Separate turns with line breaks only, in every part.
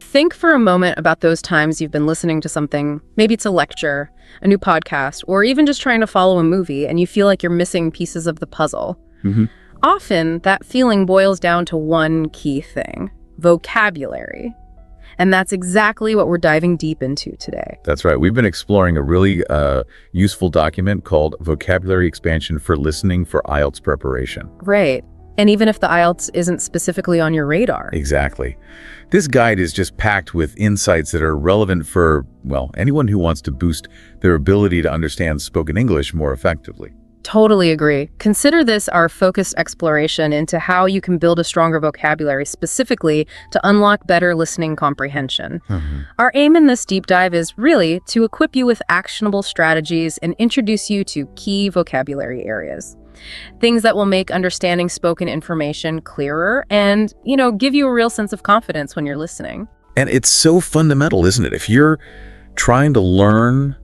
Think for a moment about those times you've been listening to something. Maybe it's a lecture, a new podcast, or even just trying to follow a movie, and you feel like you're missing pieces of the puzzle. Often, that feeling boils down to one key thing: vocabulary. And that's exactly what we're diving deep into today.
That's right. We've been exploring a really useful document called Vocabulary Expansion for Listening for IELTS Preparation.
Right. And even if the IELTS isn't specifically on your radar.
Exactly. This guide is just packed with insights that are relevant for, well, anyone who wants to boost their ability to understand spoken English more effectively.
Totally agree. Consider this our focused exploration into how you can build a stronger vocabulary, specifically to unlock better listening comprehension. Our aim in this deep dive is really to equip you with actionable strategies and introduce you to key vocabulary areas. Things that will make understanding spoken information clearer and, give you a real sense of confidence when you're listening.
And it's so fundamental, isn't it? If you're trying to learn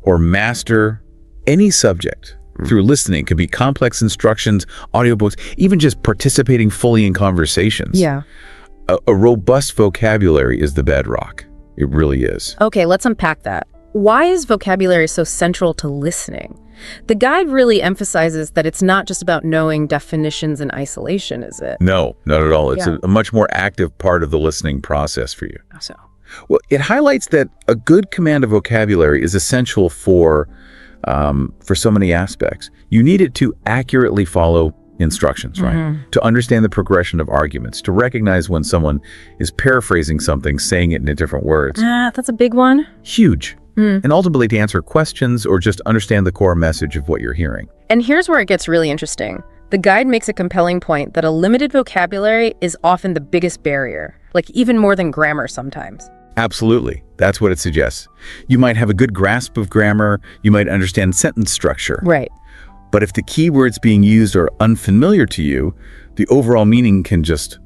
or master any subject through listening, could be complex instructions, audiobooks, even just participating fully in conversations.
Yeah.
A robust vocabulary is the bedrock. It really is.
Okay, let's unpack that. Why is vocabulary so central to listening? The guide really emphasizes that it's not just about knowing definitions in isolation, is it?
No, not at all. It's a much more active part of the listening process for you.
So,
well, it highlights that a good command of vocabulary is essential for so many aspects. You need it to accurately follow instructions, right? To understand the progression of arguments, to recognize when someone is paraphrasing something, saying it in different words.
That's a big one.
Huge. And ultimately to answer questions or just understand the core message of what you're hearing.
And here's where it gets really interesting. The guide makes a compelling point that a limited vocabulary is often the biggest barrier, like even more than grammar sometimes.
Absolutely. That's what it suggests. You might have a good grasp of grammar, you might understand sentence structure.
Right.
But if the keywords being used are unfamiliar to you, the overall meaning can just,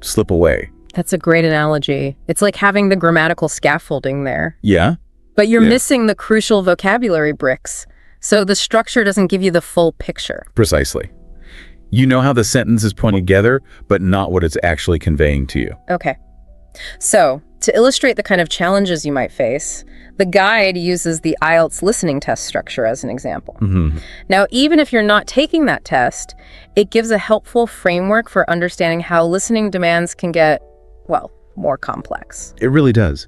slip away.
That's a great analogy. It's like having the grammatical scaffolding there.
Yeah.
But you're missing the crucial vocabulary bricks, so the structure doesn't give you the full picture.
Precisely. You know how the sentence is put together, but not what it's actually conveying to you.
Okay. So, to illustrate the kind of challenges you might face, the guide uses the IELTS listening test structure as an example. Now, even if you're not taking that test, it gives a helpful framework for understanding how listening demands can get, more complex.
It really does.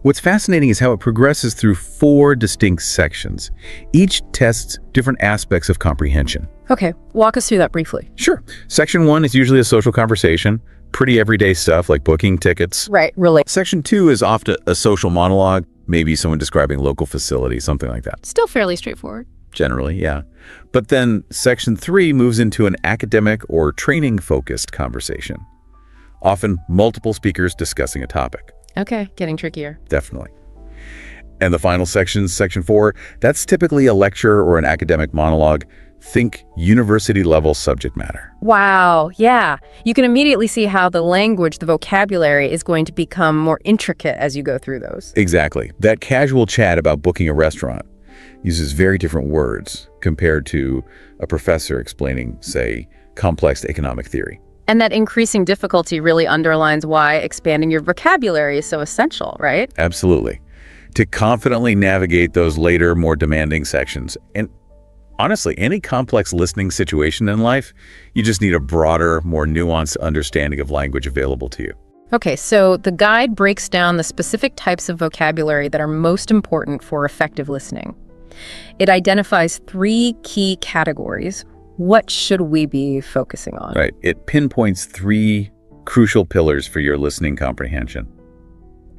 What's fascinating is how it progresses through 4 distinct sections. Each tests different aspects of comprehension.
Okay, walk us through that briefly.
Sure. Section 1 is usually a social conversation, pretty everyday stuff like booking tickets.
Right, really.
Section 2 is often a social monologue, maybe someone describing local facility, something like that.
Still fairly straightforward.
Generally, yeah. But then Section 3 moves into an academic or training-focused conversation. Often multiple speakers discussing a topic.
Okay, getting trickier.
Definitely. And the final section, Section 4, that's typically a lecture or an academic monologue. Think university-level subject matter.
Wow, yeah. You can immediately see how the language, the vocabulary, is going to become more intricate as you go through those.
Exactly. That casual chat about booking a restaurant uses very different words compared to a professor explaining, say, complex economic theory.
And that increasing difficulty really underlines why expanding your vocabulary is so essential, right?
Absolutely. To confidently navigate those later, more demanding sections. And honestly, any complex listening situation in life, you just need a broader, more nuanced understanding of language available to you.
Okay, so the guide breaks down the specific types of vocabulary that are most important for effective listening. It identifies 3 key categories. What should we be focusing on?
Right. It pinpoints 3 crucial pillars for your listening comprehension: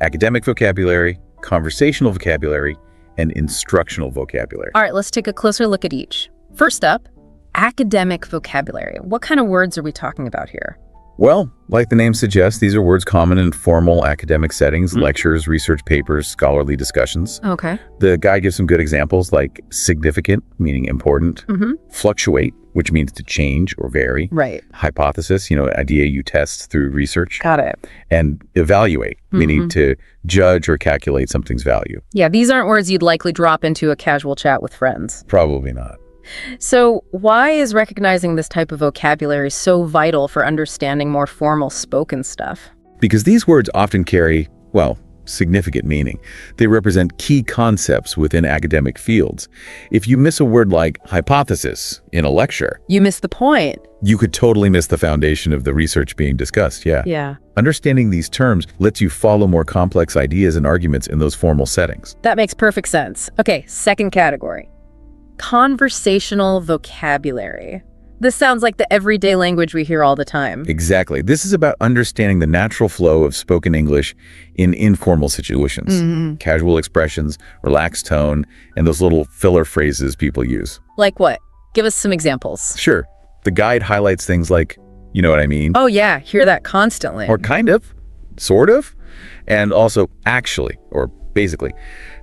academic vocabulary, conversational vocabulary, and instructional vocabulary.
All right, let's take a closer look at each. First up, academic vocabulary. What kind of words are we talking about here?
Well, like the name suggests, these are words common in formal academic settings, lectures, research papers, scholarly discussions.
Okay.
The guide gives some good examples like significant, meaning important, fluctuate, which means to change or vary.
Right.
Hypothesis, idea you test through research.
Got it.
And evaluate, meaning to judge or calculate something's value.
Yeah, these aren't words you'd likely drop into a casual chat with friends.
Probably not.
So why is recognizing this type of vocabulary so vital for understanding more formal spoken stuff?
because these words often carry, well, significant meaning. They represent key concepts within academic fields. If you miss a word like hypothesis in a lecture,
You miss the point.
you could totally miss the foundation of the research being discussed, yeah.
Yeah.
Understanding these terms lets you follow more complex ideas and arguments in those formal settings.
That makes perfect sense. Okay, second category. Conversational vocabulary. This sounds like the everyday language we hear all the time.
Exactly. This is about understanding the natural flow of spoken English in informal situations. Casual expressions, relaxed tone, and those little filler phrases people use.
Like what? Give us some examples.
Sure, the guide highlights things like, you know what I mean?
Oh yeah, hear that constantly.
Or kind of, sort of, and also actually, or basically,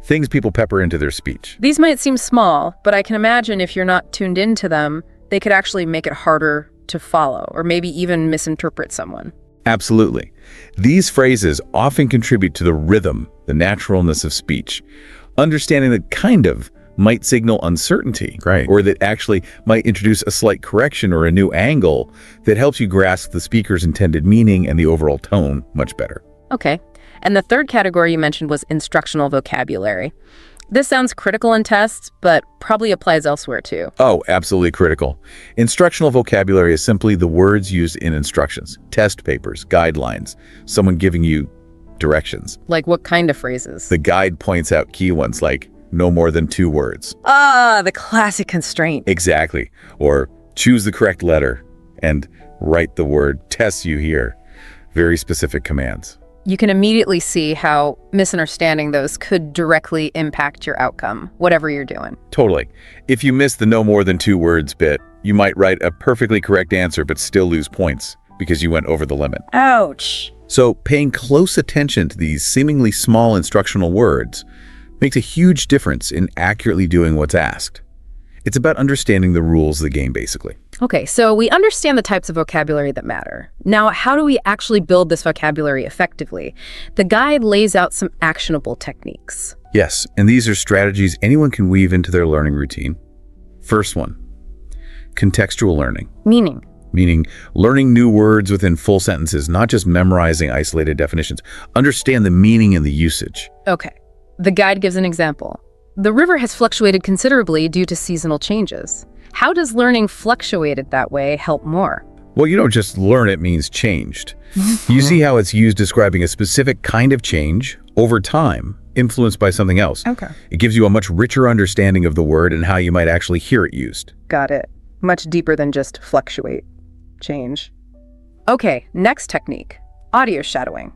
things people pepper into their speech.
These might seem small, but I can imagine if you're not tuned into them, they could actually make it harder to follow, or maybe even misinterpret someone.
Absolutely. These phrases often contribute to the rhythm, the naturalness of speech. Understanding that kind of might signal uncertainty, right, or that actually might introduce a slight correction or a new angle that helps you grasp the speaker's intended meaning and the overall tone much better.
Okay. And the third category you mentioned was instructional vocabulary. This sounds critical in tests, but probably applies elsewhere too.
Oh, absolutely critical. Instructional vocabulary is simply the words used in instructions, test papers, guidelines, someone giving you directions.
Like what kind of phrases?
The guide points out key ones like no more than 2 words.
Ah, the classic constraint.
Exactly. Or choose the correct letter and write the word tests you here. Very specific commands.
You can immediately see how misunderstanding those could directly impact your outcome, whatever you're doing.
Totally. If you miss the no more than 2 words bit, you might write a perfectly correct answer but still lose points because you went over the limit.
Ouch.
So paying close attention to these seemingly small instructional words makes a huge difference in accurately doing what's asked. It's about understanding the rules of the game, basically.
Okay, so we understand the types of vocabulary that matter. Now, how do we actually build this vocabulary effectively? The guide lays out some actionable techniques.
Yes, and these are strategies anyone can weave into their learning routine. First one, contextual learning. Meaning learning new words within full sentences, not just memorizing isolated definitions. Understand the meaning and the usage.
Okay, the guide gives an example. The river has fluctuated considerably due to seasonal changes. How does learning fluctuated that way help more?
Well, you don't just learn it means changed. You see how it's used describing a specific kind of change over time, influenced by something else.
Okay.
It gives you a much richer understanding of the word and how you might actually hear it used.
Got it. Much deeper than just fluctuate. Change. Okay, next technique. Audio shadowing.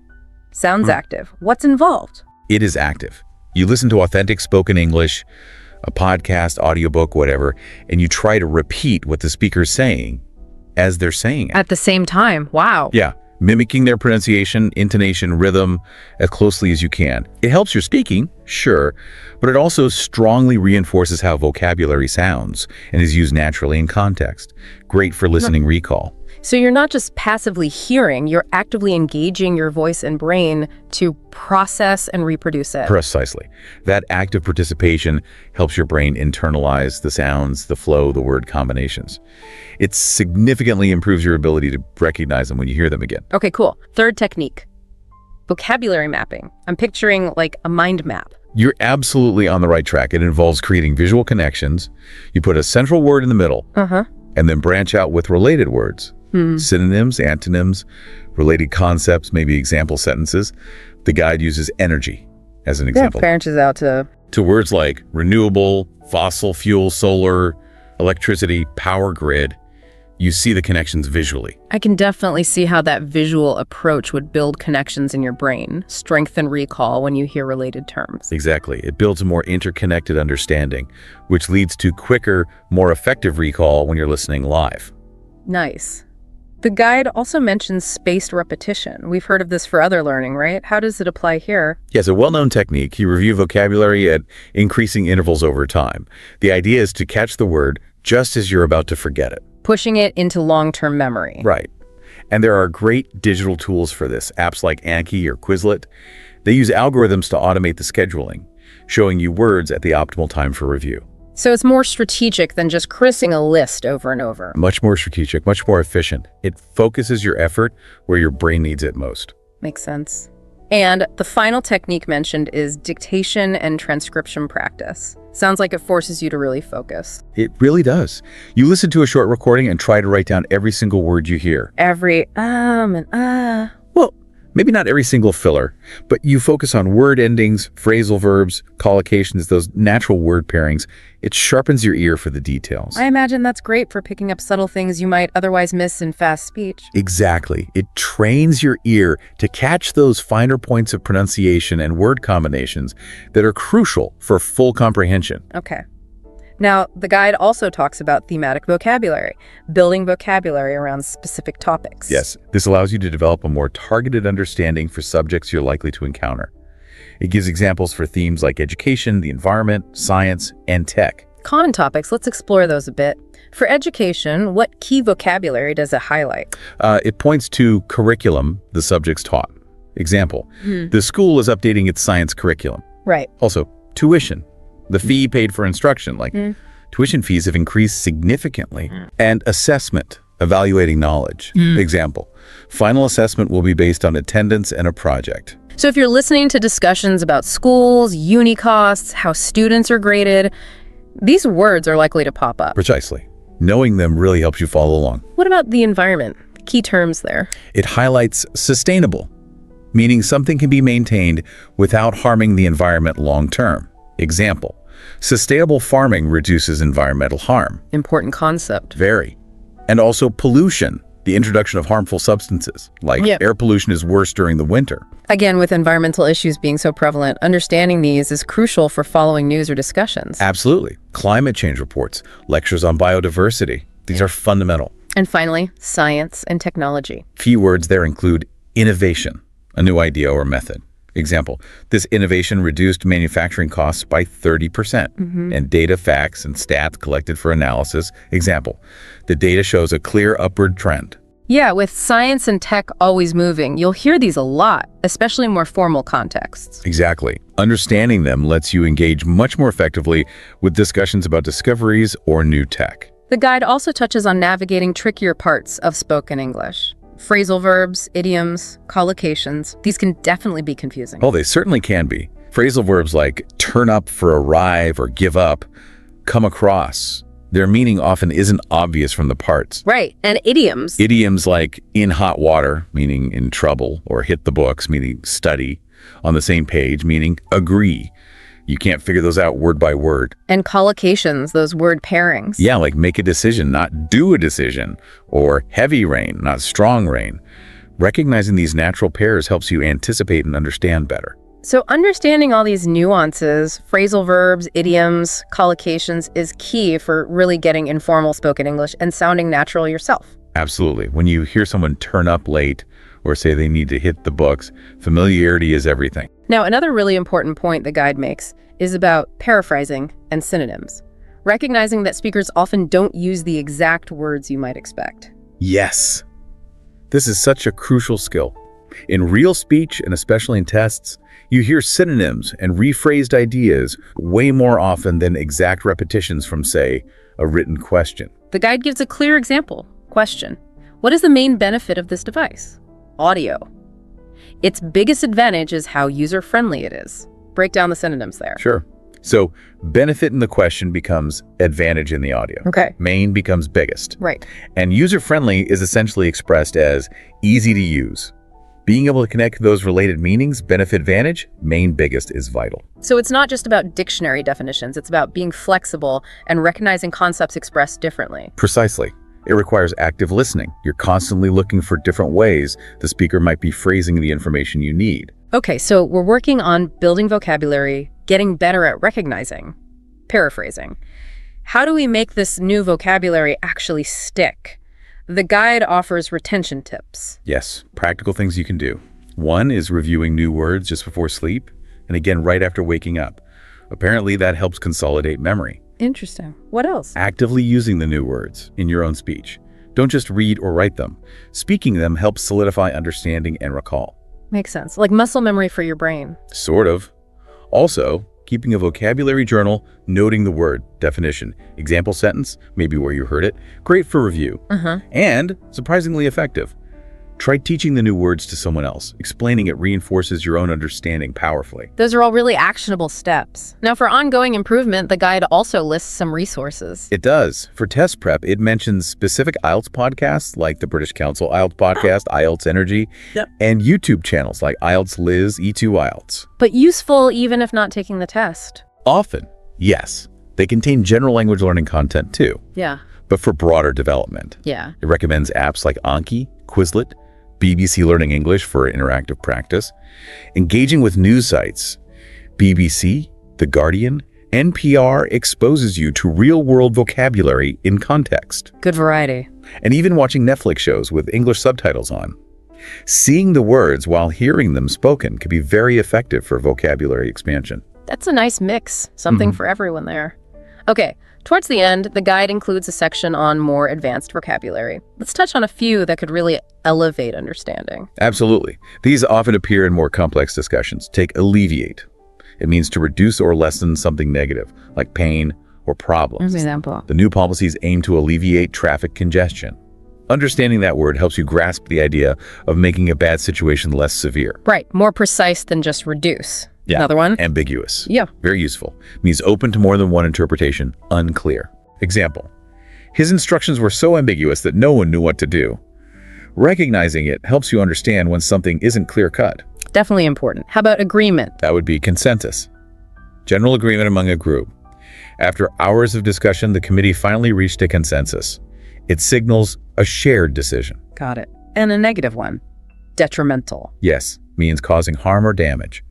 Sounds active. What's involved?
It is active. You listen to authentic spoken English, a podcast, audiobook, whatever, and you try to repeat what the speaker's saying as they're saying it.
At the same time. Wow.
Yeah, mimicking their pronunciation, intonation, rhythm as closely as you can. It helps your speaking, sure, but it also strongly reinforces how vocabulary sounds and is used naturally in context. Great for listening recall.
So you're not just passively hearing, you're actively engaging your voice and brain to process and reproduce it.
Precisely. That active participation helps your brain internalize the sounds, the flow, the word combinations. It significantly improves your ability to recognize them when you hear them again.
Okay, cool. Third technique. Vocabulary mapping. I'm picturing like a mind map.
You're absolutely on the right track. It involves creating visual connections. You put a central word in the middle, and then branch out with related words. Synonyms, antonyms, related concepts, maybe example sentences. The guide uses energy as an example.
Branches out to
words like renewable, fossil fuel, solar, electricity, power grid. You see the connections visually.
I can definitely see how that visual approach would build connections in your brain, strengthen recall when you hear related terms.
Exactly. It builds a more interconnected understanding, which leads to quicker, more effective recall when you're listening live.
Nice. The guide also mentions spaced repetition. We've heard of this for other learning, right? How does it apply here?
Yes, a well-known technique. You review vocabulary at increasing intervals over time. The idea is to catch the word just as you're about to forget it.
Pushing it into long-term memory.
Right. And there are great digital tools for this, apps like Anki or Quizlet. They use algorithms to automate the scheduling, showing you words at the optimal time for review.
So it's more strategic than just crissing a list over and over.
Much more strategic, much more efficient. It focuses your effort where your brain needs it most.
Makes sense. And the final technique mentioned is dictation and transcription practice. Sounds like it forces you to really focus.
It really does. You listen to a short recording and try to write down every single word you hear.
Every
Well, maybe not every single filler, but you focus on word endings, phrasal verbs, collocations, those natural word pairings. It sharpens your ear for the details.
I imagine that's great for picking up subtle things you might otherwise miss in fast speech.
Exactly. It trains your ear to catch those finer points of pronunciation and word combinations that are crucial for full comprehension.
Okay. Now, the guide also talks about thematic vocabulary, building vocabulary around specific topics.
Yes, this allows you to develop a more targeted understanding for subjects you're likely to encounter. It gives examples for themes like education, the environment, science, and tech.
Common topics, let's explore those a bit. For education, what key vocabulary does it highlight?
It points to curriculum the subjects taught. Example, the school is updating its science curriculum.
Right.
Also, tuition, the fee paid for instruction, like tuition fees have increased significantly. And assessment, evaluating knowledge. Example, final assessment will be based on attendance and a project.
So if you're listening to discussions about schools, uni costs, how students are graded, these words are likely to pop up.
Precisely. Knowing them really helps you follow along.
What about the environment? Key terms there.
It highlights sustainable, meaning something can be maintained without harming the environment long term. Example, sustainable farming reduces environmental harm.
Important concept.
Very. And also pollution, the introduction of harmful substances, like air pollution is worse during the winter.
Again, with environmental issues being so prevalent, understanding these is crucial for following news or discussions.
Absolutely. Climate change reports, lectures on biodiversity, these are fundamental.
And finally, science and technology.
Key words there include innovation, a new idea or method. Example, this innovation reduced manufacturing costs by 30%. And data, facts, and stats collected for analysis. Example, the data shows a clear upward trend.
Yeah, with science and tech always moving, you'll hear these a lot, especially in more formal contexts.
Exactly. Understanding them lets you engage much more effectively with discussions about discoveries or new tech.
The guide also touches on navigating trickier parts of spoken English. Phrasal verbs, idioms, collocations, these can definitely be confusing.
Oh, they certainly can be. Phrasal verbs like turn up for arrive or give up come across. Their meaning often isn't obvious from the parts.
Right, and idioms.
Idioms like in hot water, meaning in trouble, or hit the books, meaning study, on the same page, meaning agree. You can't figure those out word by word.
And collocations, those word pairings.
Yeah, like make a decision, not do a decision, or heavy rain, not strong rain. Recognizing these natural pairs helps you anticipate and understand better.
So understanding all these nuances, phrasal verbs, idioms, collocations is key for really getting informal spoken English and sounding natural yourself.
Absolutely. When you hear someone turn up late or say they need to hit the books, familiarity is everything.
Now, another really important point the guide makes is about paraphrasing and synonyms, recognizing that speakers often don't use the exact words you might expect.
Yes. This is such a crucial skill. In real speech, and especially in tests, you hear synonyms and rephrased ideas way more often than exact repetitions from, say, a written question.
The guide gives a clear example. Question: what is the main benefit of this device? Audio. Its biggest advantage is how user-friendly it is. Break down the synonyms there.
Sure. So benefit in the question becomes advantage in the audio.
Okay.
Main becomes biggest.
Right.
And user-friendly is essentially expressed as easy to use. Being able to connect those related meanings, benefit, advantage, main, biggest is vital.
So it's not just about dictionary definitions, it's about being flexible and recognizing concepts expressed differently.
Precisely. It requires active listening. You're constantly looking for different ways the speaker might be phrasing the information you need.
Okay, so we're working on building vocabulary, getting better at recognizing, paraphrasing. How do we make this new vocabulary actually stick? The guide offers retention tips.
Yes, practical things you can do. One is reviewing new words just before sleep, and again right after waking up. Apparently that helps consolidate memory.
Interesting. What else?
Actively using the new words in your own speech. Don't just read or write them. Speaking them helps solidify understanding and recall.
Makes sense. Like muscle memory for your brain.
Sort of. Also, keeping a vocabulary journal, noting the word, definition, example sentence, maybe where you heard it, great for review. And surprisingly effective. Try teaching the new words to someone else. Explaining it reinforces your own understanding powerfully.
Those are all really actionable steps. Now, for ongoing improvement, the guide also lists some resources.
It does. For test prep, it mentions specific IELTS podcasts like the British Council IELTS podcast, IELTS Energy, and YouTube channels like IELTS Liz, E2 IELTS.
But useful even if not taking the test.
Often, yes. They contain general language learning content too.
Yeah.
But for broader development.
Yeah.
It recommends apps like Anki, Quizlet, BBC Learning English for interactive practice, engaging with news sites. BBC, The Guardian, NPR exposes you to real-world vocabulary in context.
Good variety.
And even watching Netflix shows with English subtitles on. Seeing the words while hearing them spoken can be very effective for vocabulary expansion.
That's a nice mix. Something for everyone there. Okay. Towards the end, the guide includes a section on more advanced vocabulary. Let's touch on a few that could really elevate understanding.
Absolutely. These often appear in more complex discussions. Take alleviate. It means to reduce or lessen something negative, like pain or problems.
For example.
The new policies aim to alleviate traffic congestion. Understanding that word helps you grasp the idea of making a bad situation less severe.
Right. More precise than just reduce.
Yeah.
Another one?
Ambiguous.
Yeah.
Very useful. Means open to more than one interpretation. Unclear. Example. His instructions were so ambiguous that no one knew what to do. Recognizing it helps you understand when something isn't clear-cut.
Definitely important. How about agreement?
That would be consensus. General agreement among a group. After hours of discussion, the committee finally reached a consensus. It signals a shared decision.
Got it. And a negative one. Detrimental.
Yes, means causing harm or damage.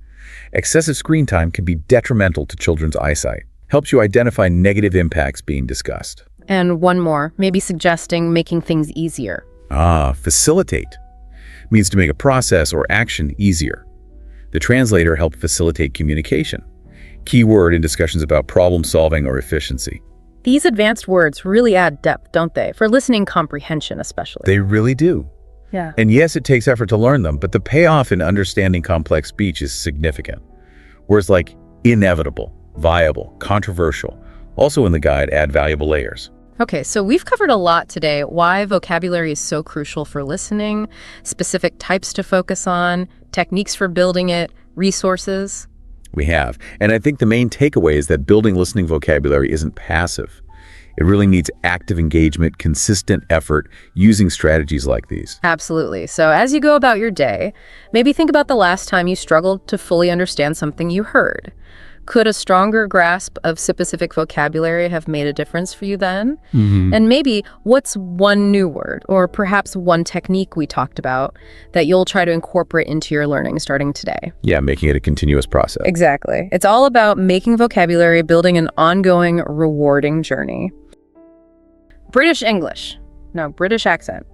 Excessive screen time can be detrimental to children's eyesight. Helps you identify negative impacts being discussed.
And one more, maybe suggesting making things easier.
Facilitate. Means to make a process or action easier. The translator helped facilitate communication. Key word in discussions about problem solving or efficiency.
These advanced words really add depth, don't they? For listening comprehension especially.
They really do.
Yeah.
And yes, it takes effort to learn them, but the payoff in understanding complex speech is significant. Words like inevitable, viable, controversial, also in the guide add valuable layers.
Okay, so we've covered a lot today. Why vocabulary is so crucial for listening, specific types to focus on, techniques for building it, resources.
We have. And I think the main takeaway is that building listening vocabulary isn't passive. It really needs active engagement, consistent effort, using strategies like these.
Absolutely. So as you go about your day, maybe think about the last time you struggled to fully understand something you heard. Could a stronger grasp of specific vocabulary have made a difference for you then? And maybe what's one new word or perhaps one technique we talked about that you'll try to incorporate into your learning starting today?
Yeah, making it a continuous process.
Exactly. It's all about making vocabulary, building an ongoing, rewarding journey. British English. No, British accent.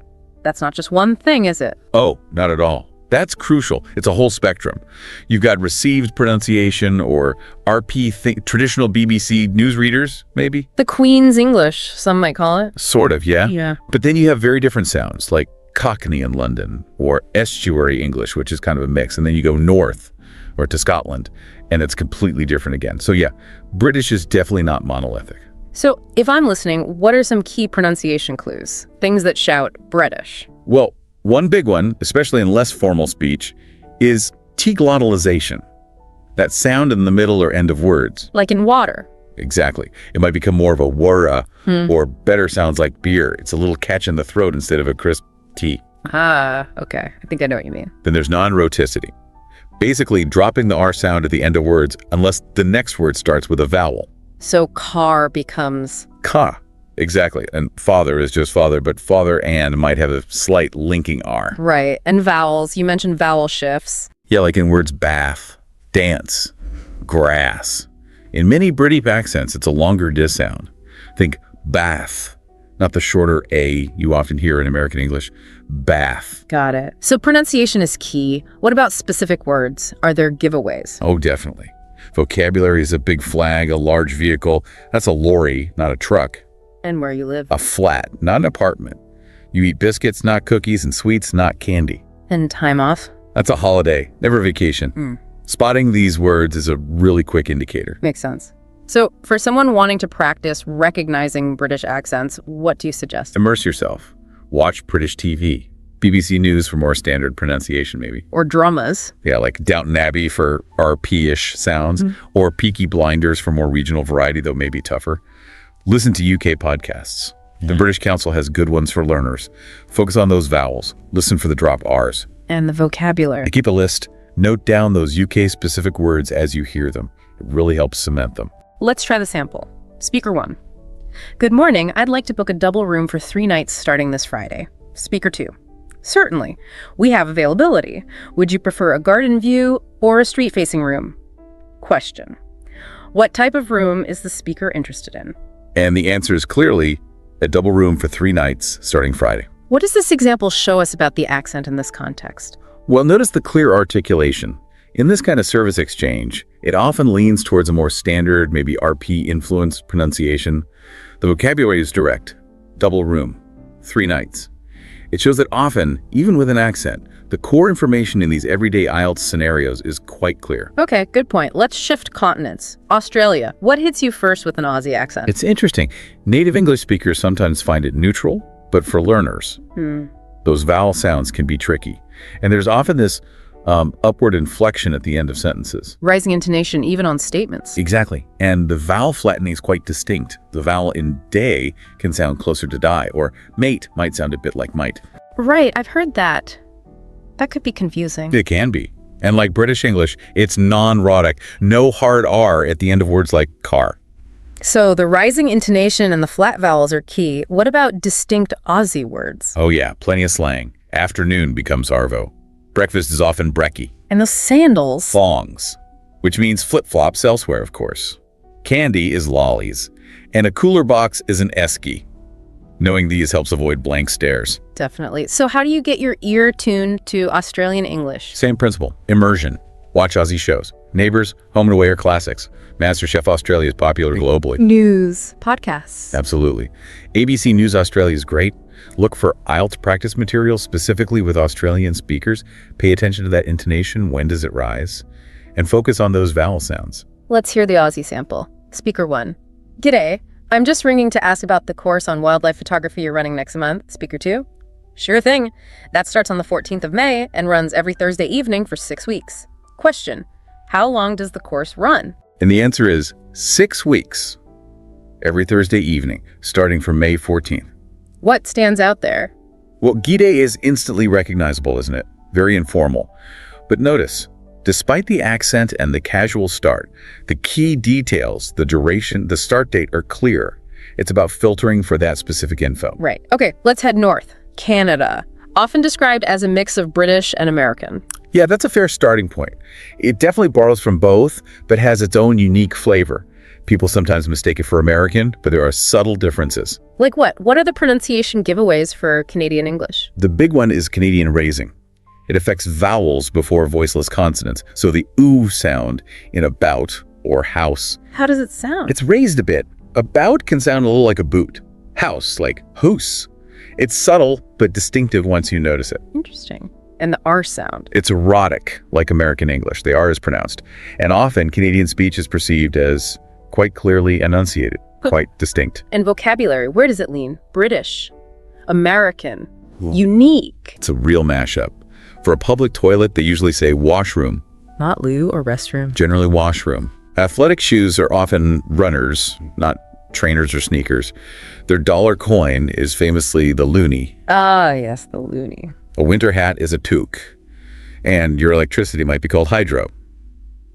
That's not just one thing, is it?
Oh, not at all. That's crucial. It's a whole spectrum. You've got received pronunciation or traditional BBC newsreaders, maybe?
The Queen's English, some might call it.
Sort of, yeah?
Yeah.
But then you have very different sounds, like Cockney in London, or estuary English, which is kind of a mix. And then you go north or to Scotland, and it's completely different again. So yeah, British is definitely not monolithic.
So if I'm listening, what are some key pronunciation clues? Things that shout British.
Well, one big one, especially in less formal speech, is teglottalization. That sound in the middle or end of words.
Like in water.
Exactly. It might become more of a wara, or better sounds like beer. It's a little catch in the throat instead of a crisp T.
Okay. I think I know what you mean.
Then there's non-roticity. Basically dropping the R sound at the end of words unless the next word starts with a vowel.
So car becomes...
Ka. Exactly. And father is just father, but father and might have a slight linking R.
Right. And vowels. You mentioned vowel shifts.
Yeah, like in words bath, dance, grass. In many British accents, it's a longer dis sound. Think bath, not the shorter A you often hear in American English. Bath.
Got it. So pronunciation is key. What about specific words? Are there giveaways?
Oh, definitely. Vocabulary is a big flag, a large vehicle. That's a lorry, not a truck.
And where you live.
A flat, not an apartment. You eat biscuits, not cookies, and sweets, not candy.
And time off?
That's a holiday, never a vacation. Spotting these words is a really quick indicator.
Makes sense. So for someone wanting to practice recognizing British accents, what do you suggest?
Immerse yourself. Watch British TV. BBC News for more standard pronunciation, maybe.
Or dramas.
Yeah, like Downton Abbey for RP-ish sounds, or Peaky Blinders for more regional variety, though maybe tougher. Listen to UK podcasts. The British Council has good ones for learners. Focus on those vowels. Listen for the drop R's.
And the vocabulary.
And keep a list. Note down those UK-specific words as you hear them. It really helps cement them.
Let's try the sample. Speaker 1. Good morning. I'd like to book a double room for 3 nights starting this Friday. Speaker 2. Certainly. We have availability. Would you prefer a garden view or a street-facing room? Question. What type of room is the speaker interested in?
And the answer is clearly a double room for 3 nights starting Friday.
What does this example show us about the accent in this context?
Well, notice the clear articulation. In this kind of service exchange, it often leans towards a more standard, maybe RP-influenced pronunciation. The vocabulary is direct. Double room. 3 nights. It shows that often, even with an accent, the core information in these everyday IELTS scenarios is quite clear.
Okay, good point. Let's shift continents. Australia. What hits you first with an Aussie accent?
It's interesting. Native English speakers sometimes find it neutral, but for learners, those vowel sounds can be tricky. And there's often this upward inflection at the end of sentences.
Rising intonation even on statements.
Exactly. And the vowel flattening is quite distinct. The vowel in day can sound closer to die, or mate might sound a bit like might.
Right, I've heard that. That could be confusing.
It can be. And like British English, it's non-rhotic. No hard R at the end of words like car.
So the rising intonation and the flat vowels are key. What about distinct Aussie words?
Oh yeah, plenty of slang. Afternoon becomes arvo. Breakfast is often brekkie.
And the sandals?
Thongs, which means flip-flops elsewhere, of course. Candy is lollies. And a cooler box is an esky. Knowing these helps avoid blank stares.
Definitely. So how do you get your ear tuned to Australian English?
Same principle. Immersion. Watch Aussie shows. Neighbours, Home and Away are classics. MasterChef Australia is popular globally.
News. Podcasts.
Absolutely. ABC News Australia is great. Look for IELTS practice materials specifically with Australian speakers. Pay attention to that intonation. When does it rise? And focus on those vowel sounds.
Let's hear the Aussie sample. Speaker 1. G'day. I'm just ringing to ask about the course on wildlife photography you're running next month. Speaker 2. Sure thing. That starts on the 14th of May and runs every Thursday evening for 6 weeks. Question. How long does the course run?
And the answer is 6 weeks. Every Thursday evening, starting from May 14th.
What stands out there?
Well, G'day is instantly recognizable, isn't it? Very informal. But notice, despite the accent and the casual start, the key details, the duration, the start date are clear. It's about filtering for that specific info.
Right. Okay, let's head north. Canada. Often described as a mix of British and American.
Yeah, that's a fair starting point. It definitely borrows from both, but has its own unique flavor. People sometimes mistake it for American, but there are subtle differences.
Like what? What are the pronunciation giveaways for Canadian English?
The big one is Canadian raising. It affects vowels before voiceless consonants, so the oo sound in about or house.
How does it sound?
It's raised a bit. About can sound a little like a boot. House, like hoose. It's subtle, but distinctive once you notice it.
Interesting. And the R sound.
It's erotic, like American English. The R is pronounced. And often, Canadian speech is perceived as quite clearly enunciated, quite distinct.
And vocabulary, where does it lean? British, American, unique.
It's a real mashup. For a public toilet, they usually say washroom.
Not loo or restroom.
Generally washroom. Athletic shoes are often runners, not trainers or sneakers. Their dollar coin is famously the loonie.
Ah, yes, the loonie.
A winter hat is a toque. And your electricity might be called hydro.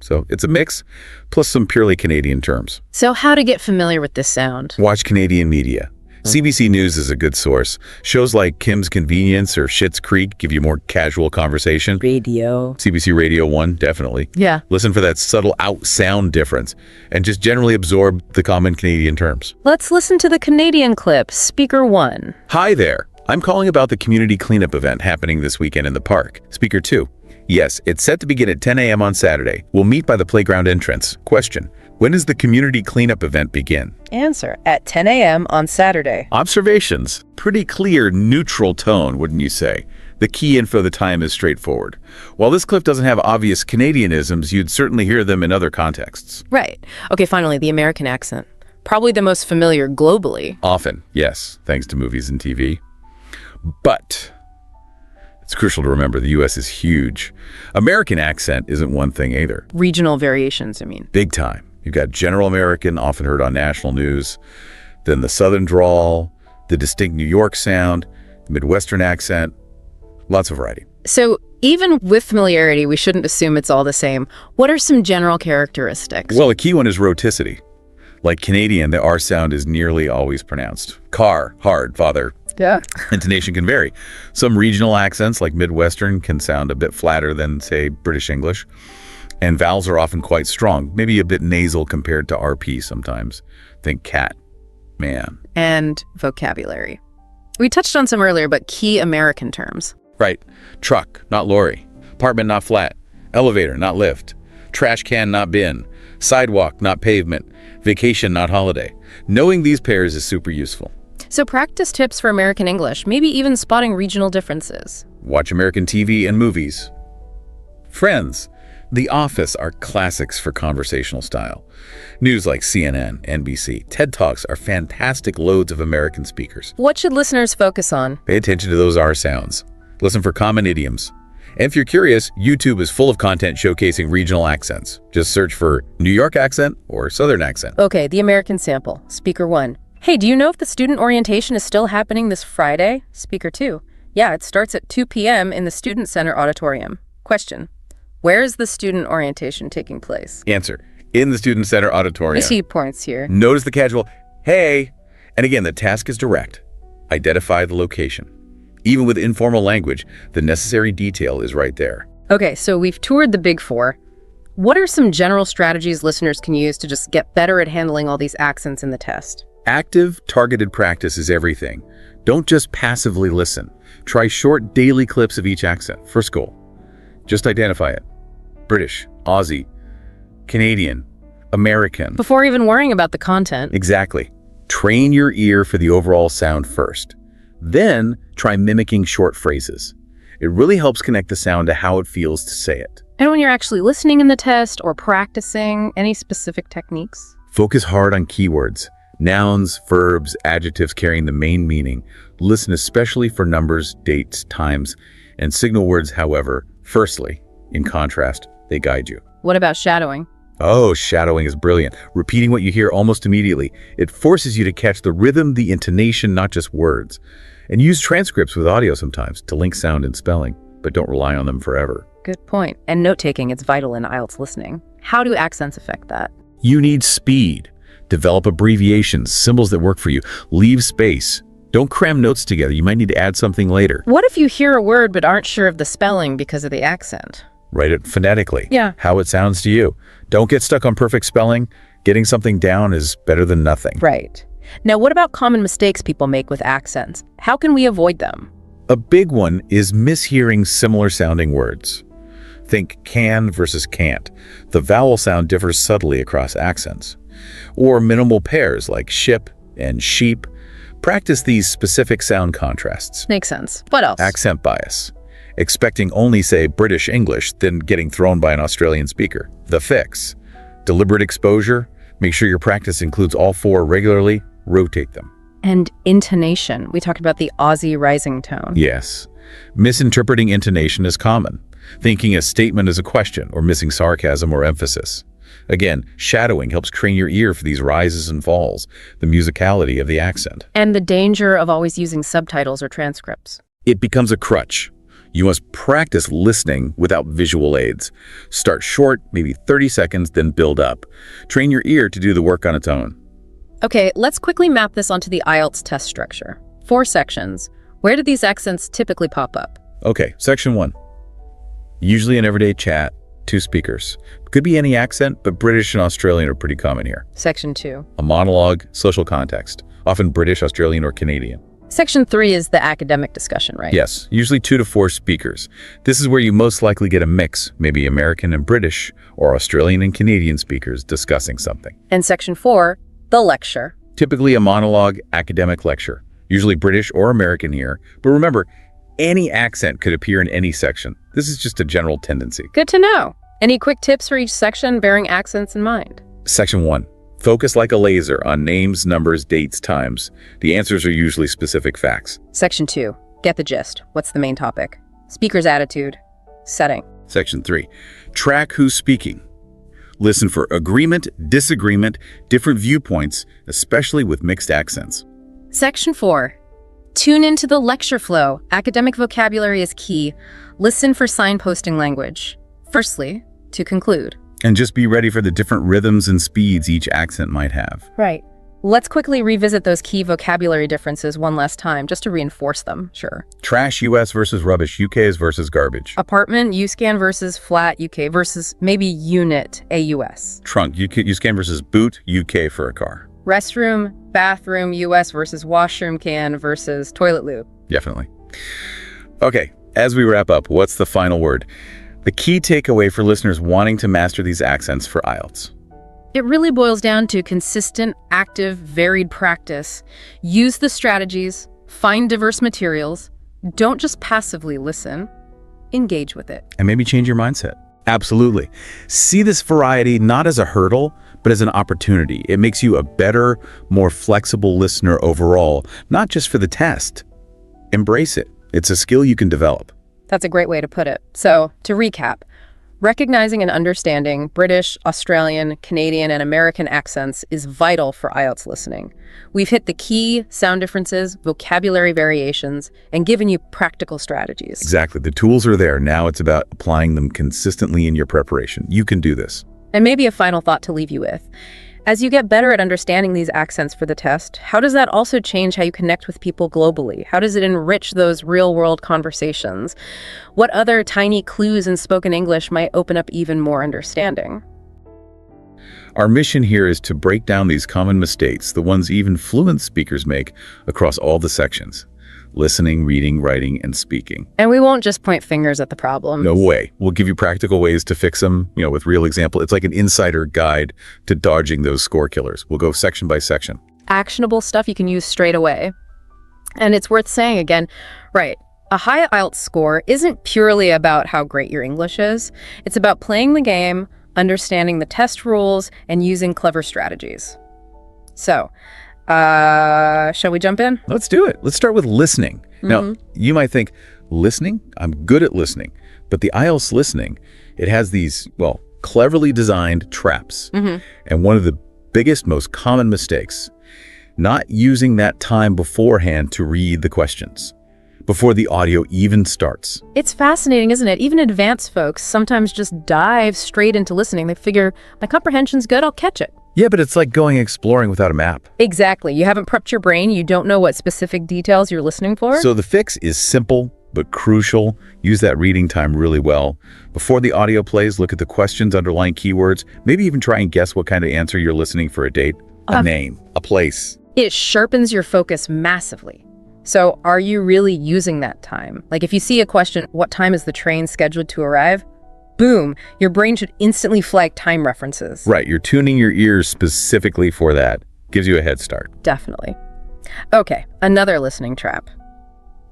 So it's a mix, plus some purely Canadian terms.
So how to get familiar with this sound?
Watch Canadian media. CBC News is a good source. Shows like Kim's Convenience or Schitt's Creek give you more casual conversation.
Radio.
CBC Radio 1, definitely.
Yeah.
Listen for that subtle out-sound difference and just generally absorb the common Canadian terms.
Let's listen to the Canadian clip, Speaker 1.
Hi there. I'm calling about the community cleanup event happening this weekend in the park. Speaker 2. Yes, it's set to begin at 10 a.m. on Saturday. We'll meet by the playground entrance. Question. When does the community cleanup event begin?
Answer. At 10 a.m. on Saturday.
Observations. Pretty clear, neutral tone, wouldn't you say? The key info of the time is straightforward. While this clip doesn't have obvious Canadianisms, you'd certainly hear them in other contexts.
Right. Okay, finally, the American accent. Probably the most familiar globally.
Often, yes, thanks to movies and TV. But It's crucial to remember the U.S. is huge. American accent isn't one thing either.
Regional variations, I mean.
Big time. You've got General American, often heard on national news, then the Southern drawl, the distinct New York sound, Midwestern accent, lots of variety.
So even with familiarity, we shouldn't assume it's all the same. What are some general characteristics?
Well, a key one is rhoticity. Like Canadian, the R sound is nearly always pronounced. Car, hard, father.
Yeah.
Intonation can vary. Some regional accents, like Midwestern, can sound a bit flatter than, say, British English. And vowels are often quite strong, maybe a bit nasal compared to RP sometimes. Think cat, man.
And vocabulary. We touched on some earlier, but key American terms.
Right. Truck, not lorry. Apartment, not flat. Elevator, not lift. Trash can, not bin. Sidewalk, not pavement. Vacation, not holiday. Knowing these pairs is super useful.
So practice tips for American English, maybe even spotting regional differences.
Watch American TV and movies. Friends, The Office are classics for conversational style. News like CNN, NBC, TED Talks are fantastic loads of American speakers.
What should listeners focus on?
Pay attention to those R sounds. Listen for common idioms. And if you're curious, YouTube is full of content showcasing regional accents. Just search for New York accent or Southern accent.
Okay, the American sample. Speaker 1. Hey, do you know if the student orientation is still happening this Friday? Speaker 2. Yeah, it starts at 2 p.m. in the Student Center auditorium. Question. Where is the student orientation taking place?
Answer. In the Student Center auditorium.
I see points here.
Notice the casual, hey. And again, the task is direct. Identify the location. Even with informal language, the necessary detail is right there.
Okay, so we've toured the big four. What are some general strategies listeners can use to just get better at handling all these accents in the test?
Active, targeted practice is everything. Don't just passively listen. Try short daily clips of each accent. First goal. Just identify it. British, Aussie, Canadian, American.
Before even worrying about the content.
Exactly. Train your ear for the overall sound first. Then try mimicking short phrases. It really helps connect the sound to how it feels to say it.
And when you're actually listening in the test or practicing, any specific techniques?
Focus hard on keywords. Nouns, verbs, adjectives carrying the main meaning. Listen especially for numbers, dates, times, and signal words, however. Firstly, in contrast, they guide you.
What about shadowing?
Oh, shadowing is brilliant. Repeating what you hear almost immediately. It forces you to catch the rhythm, the intonation, not just words. And use transcripts with audio sometimes to link sound and spelling, but don't rely on them forever.
Good point. And note-taking is vital in IELTS listening. How do accents affect that?
You need speed. Develop abbreviations, symbols that work for you. Leave space. Don't cram notes together. You might need to add something later.
What if you hear a word but aren't sure of the spelling because of the accent?
Write it phonetically.
Yeah.
How it sounds to you. Don't get stuck on perfect spelling. Getting something down is better than nothing.
Right. Now, what about common mistakes people make with accents? How can we avoid them?
A big one is mishearing similar sounding words. Think can versus can't. The vowel sound differs subtly across accents. Or minimal pairs like ship and sheep. Practice these specific sound contrasts.
Makes sense. What else?
Accent bias. Expecting only, say, British English, then getting thrown by an Australian speaker. The fix. Deliberate exposure. Make sure your practice includes all four regularly. Rotate them.
And intonation. We talked about the Aussie rising tone.
Yes. Misinterpreting intonation is common. Thinking a statement is a question or missing sarcasm or emphasis. Again, shadowing helps train your ear for these rises and falls, the musicality of the accent.
And the danger of always using subtitles or transcripts.
It becomes a crutch. You must practice listening without visual aids. Start short, maybe 30 seconds, then build up. Train your ear to do the work on its own.
Okay, let's quickly map this onto the IELTS test structure. 4 sections. Where do these accents typically pop up?
Okay, section 1. Usually an everyday chat, 2 speakers. Could be any accent, but British and Australian are pretty common here.
Section 2.
A monologue, social context, often British, Australian, or Canadian.
Section 3 is the academic discussion, right?
Yes, usually 2 to 4 speakers. This is where you most likely get a mix, maybe American and British, or Australian and Canadian speakers discussing something.
And section 4, the lecture.
Typically a monologue, academic lecture, usually British or American here. But remember, any accent could appear in any section. This is just a general tendency.
Good to know. Any quick tips for each section bearing accents in mind?
Section 1. Focus like a laser on names, numbers, dates, times. The answers are usually specific facts.
Section 2. Get the gist. What's the main topic? Speaker's attitude. Setting.
Section 3. Track who's speaking. Listen for agreement, disagreement, different viewpoints, especially with mixed accents.
Section 4. Tune into the lecture flow. Academic vocabulary is key. Listen for signposting language. Firstly, to conclude.
And just be ready for the different rhythms and speeds each accent might have.
Right. Let's quickly revisit those key vocabulary differences one last time, just to reinforce them, sure.
Trash US versus rubbish UK's versus garbage.
Apartment, UScan versus flat, UK versus maybe unit, AUS.
Trunk, UScan versus boot, UK for a car.
Restroom, bathroom, US versus washroom can versus toilet lube.
Definitely. Okay, as we wrap up, what's the final word? The key takeaway for listeners wanting to master these accents for IELTS.
It really boils down to consistent, active, varied practice. Use the strategies, find diverse materials. Don't just passively listen. Engage with it.
And maybe change your mindset. Absolutely. See this variety not as a hurdle, but as an opportunity. It makes you a better, more flexible listener overall, not just for the test. Embrace it. It's a skill you can develop.
That's a great way to put it. So, to recap, recognizing and understanding British, Australian, Canadian, and American accents is vital for IELTS listening. We've hit the key sound differences, vocabulary variations, and given you practical strategies.
Exactly. The tools are there. Now it's about applying them consistently in your preparation. You can do this.
And maybe a final thought to leave you with. As you get better at understanding these accents for the test, how does that also change how you connect with people globally? How does it enrich those real-world conversations? What other tiny clues in spoken English might open up even more understanding?
Our mission here is to break down these common mistakes, the ones even fluent speakers make, across all the sections. Listening, reading, writing, and speaking.
And we won't just point fingers at the problems.
No way. We'll give you practical ways to fix them, with real example. It's like an insider guide to dodging those score killers. We'll go section by section.
Actionable stuff you can use straight away. And it's worth saying again, right, a high IELTS score isn't purely about how great your English is. It's about playing the game, understanding the test rules, and using clever strategies. So, shall we jump in?
Let's do it. Let's start with listening. Now, you might think, listening? I'm good at listening. But the IELTS listening, it has these, cleverly designed traps. And one of the biggest, most common mistakes, not using that time beforehand to read the questions, before the audio even starts.
It's fascinating, isn't it? Even advanced folks sometimes just dive straight into listening. They figure, my comprehension's good, I'll catch it.
Yeah, but it's like going exploring without a map.
Exactly. You haven't prepped your brain. You don't know what specific details you're listening for.
So the fix is simple but crucial. Use that reading time really well. Before the audio plays, look at the questions, underlying keywords, maybe even try and guess what kind of answer you're listening for: a date, a name, a place.
It sharpens your focus massively. So are you really using that time? Like if you see a question, what time is the train scheduled to arrive? Boom, your brain should instantly flag time references.
Right, you're tuning your ears specifically for that. Gives you a head start.
Definitely. Okay, another listening trap.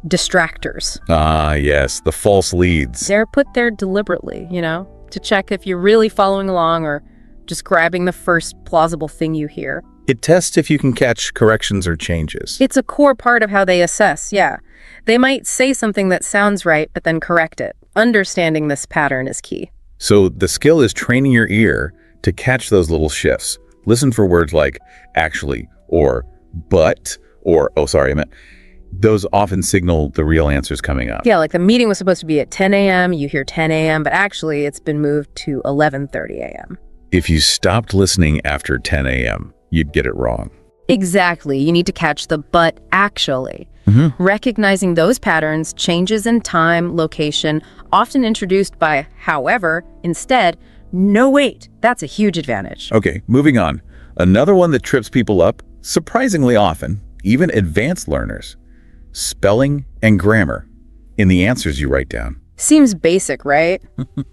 Distractors.
Ah, yes, the false leads.
They're put there deliberately, to check if you're really following along or just grabbing the first plausible thing you hear.
It tests if you can catch corrections or changes.
It's a core part of how they assess, yeah. They might say something that sounds right, but then correct it. Understanding this pattern is key.
So the skill is training your ear to catch those little shifts. Listen for words like actually, or but, or, those often signal the real answers coming up.
Yeah, like the meeting was supposed to be at 10 a.m., you hear 10 a.m., but actually it's been moved to 11:30 a.m.
If you stopped listening after 10 a.m., you'd get it wrong.
Exactly. You need to catch the but actually. Recognizing those patterns, changes in time, location, often introduced by however, instead, no wait. That's a huge advantage.
Okay, moving on. Another one that trips people up, surprisingly often, even advanced learners, spelling and grammar in the answers you write down.
Seems basic, right?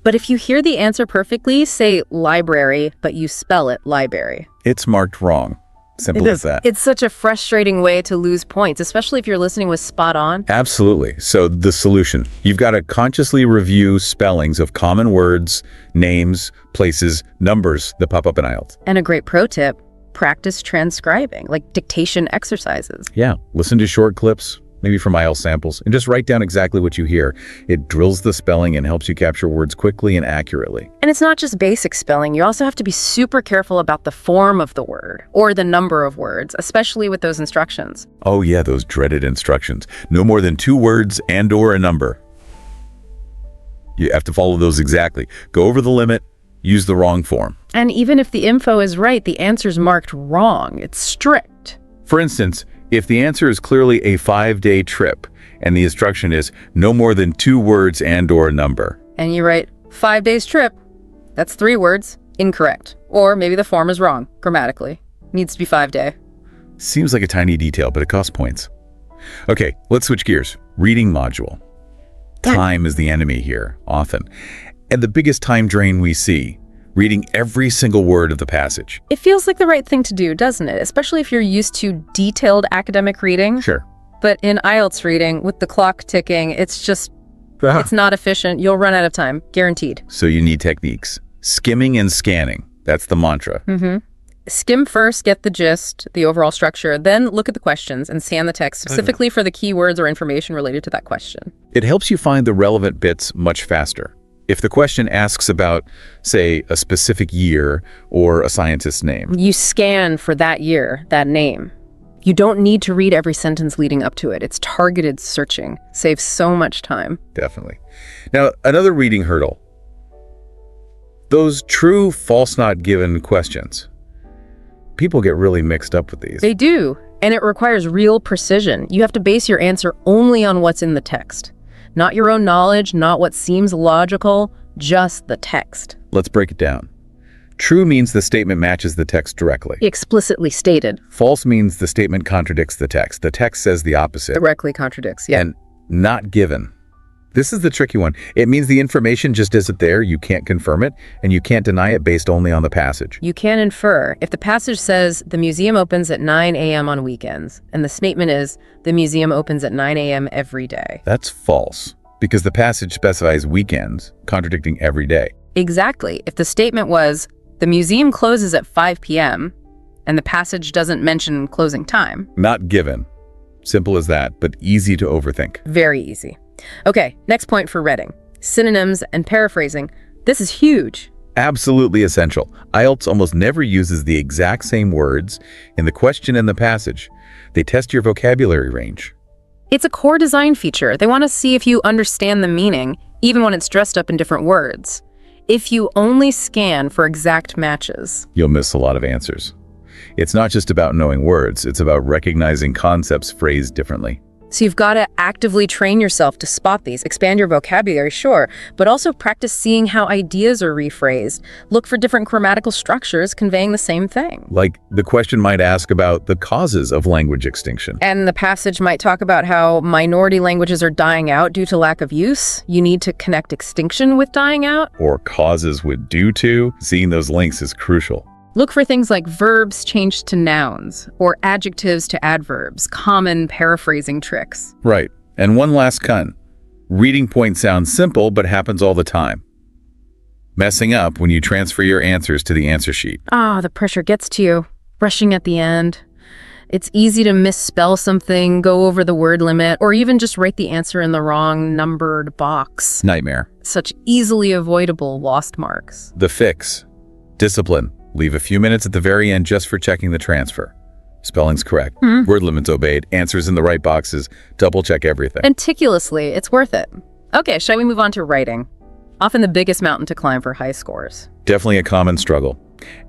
But if you hear the answer perfectly, say library, but you spell it library.
It's marked wrong. Simple as that.
It's such a frustrating way to lose points, especially if you're listening with spot on.
Absolutely. So the solution, you've got to consciously review spellings of common words, names, places, numbers that pop up in IELTS.
And a great pro tip, practice transcribing, like dictation exercises.
Yeah. Listen to short clips, maybe from IELTS samples, and just write down exactly what you hear. It drills the spelling and helps you capture words quickly and accurately.
And it's not just basic spelling. You also have to be super careful about the form of the word or the number of words, especially with those instructions.
Oh yeah, those dreaded instructions. No more than 2 words and/or a number. You have to follow those exactly. Go over the limit, use the wrong form.
And even if the info is right, the answer's marked wrong. It's strict.
For instance, if the answer is clearly a 5-day trip and the instruction is no more than 2 words and/or a number.
And you write 5 days trip, that's 3 words, incorrect. Or maybe the form is wrong, grammatically. Needs to be 5-day.
Seems like a tiny detail, but it costs points. Okay, let's switch gears. Reading module. Time is the enemy here, often. And the biggest time drain we see, reading every single word of the passage.
It feels like the right thing to do, doesn't it? Especially if you're used to detailed academic reading.
Sure.
But in IELTS reading, with the clock ticking, it's not efficient. You'll run out of time, guaranteed.
So you need techniques. Skimming and scanning. That's the mantra.
Skim first, get the gist, the overall structure, then look at the questions and scan the text specifically for the keywords or information related to that question.
It helps you find the relevant bits much faster. If the question asks about, say, a specific year or a scientist's name,
You scan for that year, that name. You don't need to read every sentence leading up to it. It's targeted searching. Saves so much time.
definitely. Now, another reading hurdle. Those true, false not given questions. People get really mixed up with these.
They do, and it requires real precision. You have to base your answer only on what's in the text. Not your own knowledge, not what seems logical, just the text.
Let's break it down. True means the statement matches the text directly.
Explicitly stated.
False means the statement contradicts the text. The text says the opposite.
Directly contradicts, yeah.
And not given. This is the tricky one. It means the information just isn't there, you can't confirm it, and you can't deny it based only on the passage.
You can infer. If the passage says the museum opens at 9 a.m. on weekends, and the statement is the museum opens at 9 a.m. every day.
That's false, because the passage specifies weekends, contradicting every day.
Exactly. If the statement was the museum closes at 5 p.m., and the passage doesn't mention closing time.
Not given. Simple as that, but easy to overthink.
Very easy. Okay, next point for reading. Synonyms and paraphrasing. This is huge.
Absolutely essential. IELTS almost never uses the exact same words in the question and the passage. They test your vocabulary range.
It's a core design feature. They want to see if you understand the meaning, even when it's dressed up in different words. If you only scan for exact matches,
You'll miss a lot of answers. It's not just about knowing words, it's about recognizing concepts phrased differently.
So you've got to actively train yourself to spot these, expand your vocabulary, sure, but also practice seeing how ideas are rephrased. Look for different grammatical structures conveying the same thing.
Like, the question might ask about the causes of language extinction.
And the passage might talk about how minority languages are dying out due to lack of use. You need to connect extinction with dying out.
Or causes with due to. Seeing those links is crucial.
Look for things like verbs changed to nouns or adjectives to adverbs, common paraphrasing tricks.
Right. And one last con. Reading point sounds simple, but happens all the time. Messing up when you transfer your answers to the answer sheet.
The pressure gets to you. Rushing at the end. It's easy to misspell something, go over the word limit, or even just write the answer in the wrong numbered box.
Nightmare.
Such easily avoidable lost marks.
The fix. Discipline. Leave a few minutes at the very end just for checking the transfer. Spelling's correct. Word limits obeyed. Answers in the right boxes. Double check everything.
Meticulously, it's worth it. Okay, shall we move on to writing? Often the biggest mountain to climb for high scores.
Definitely a common struggle.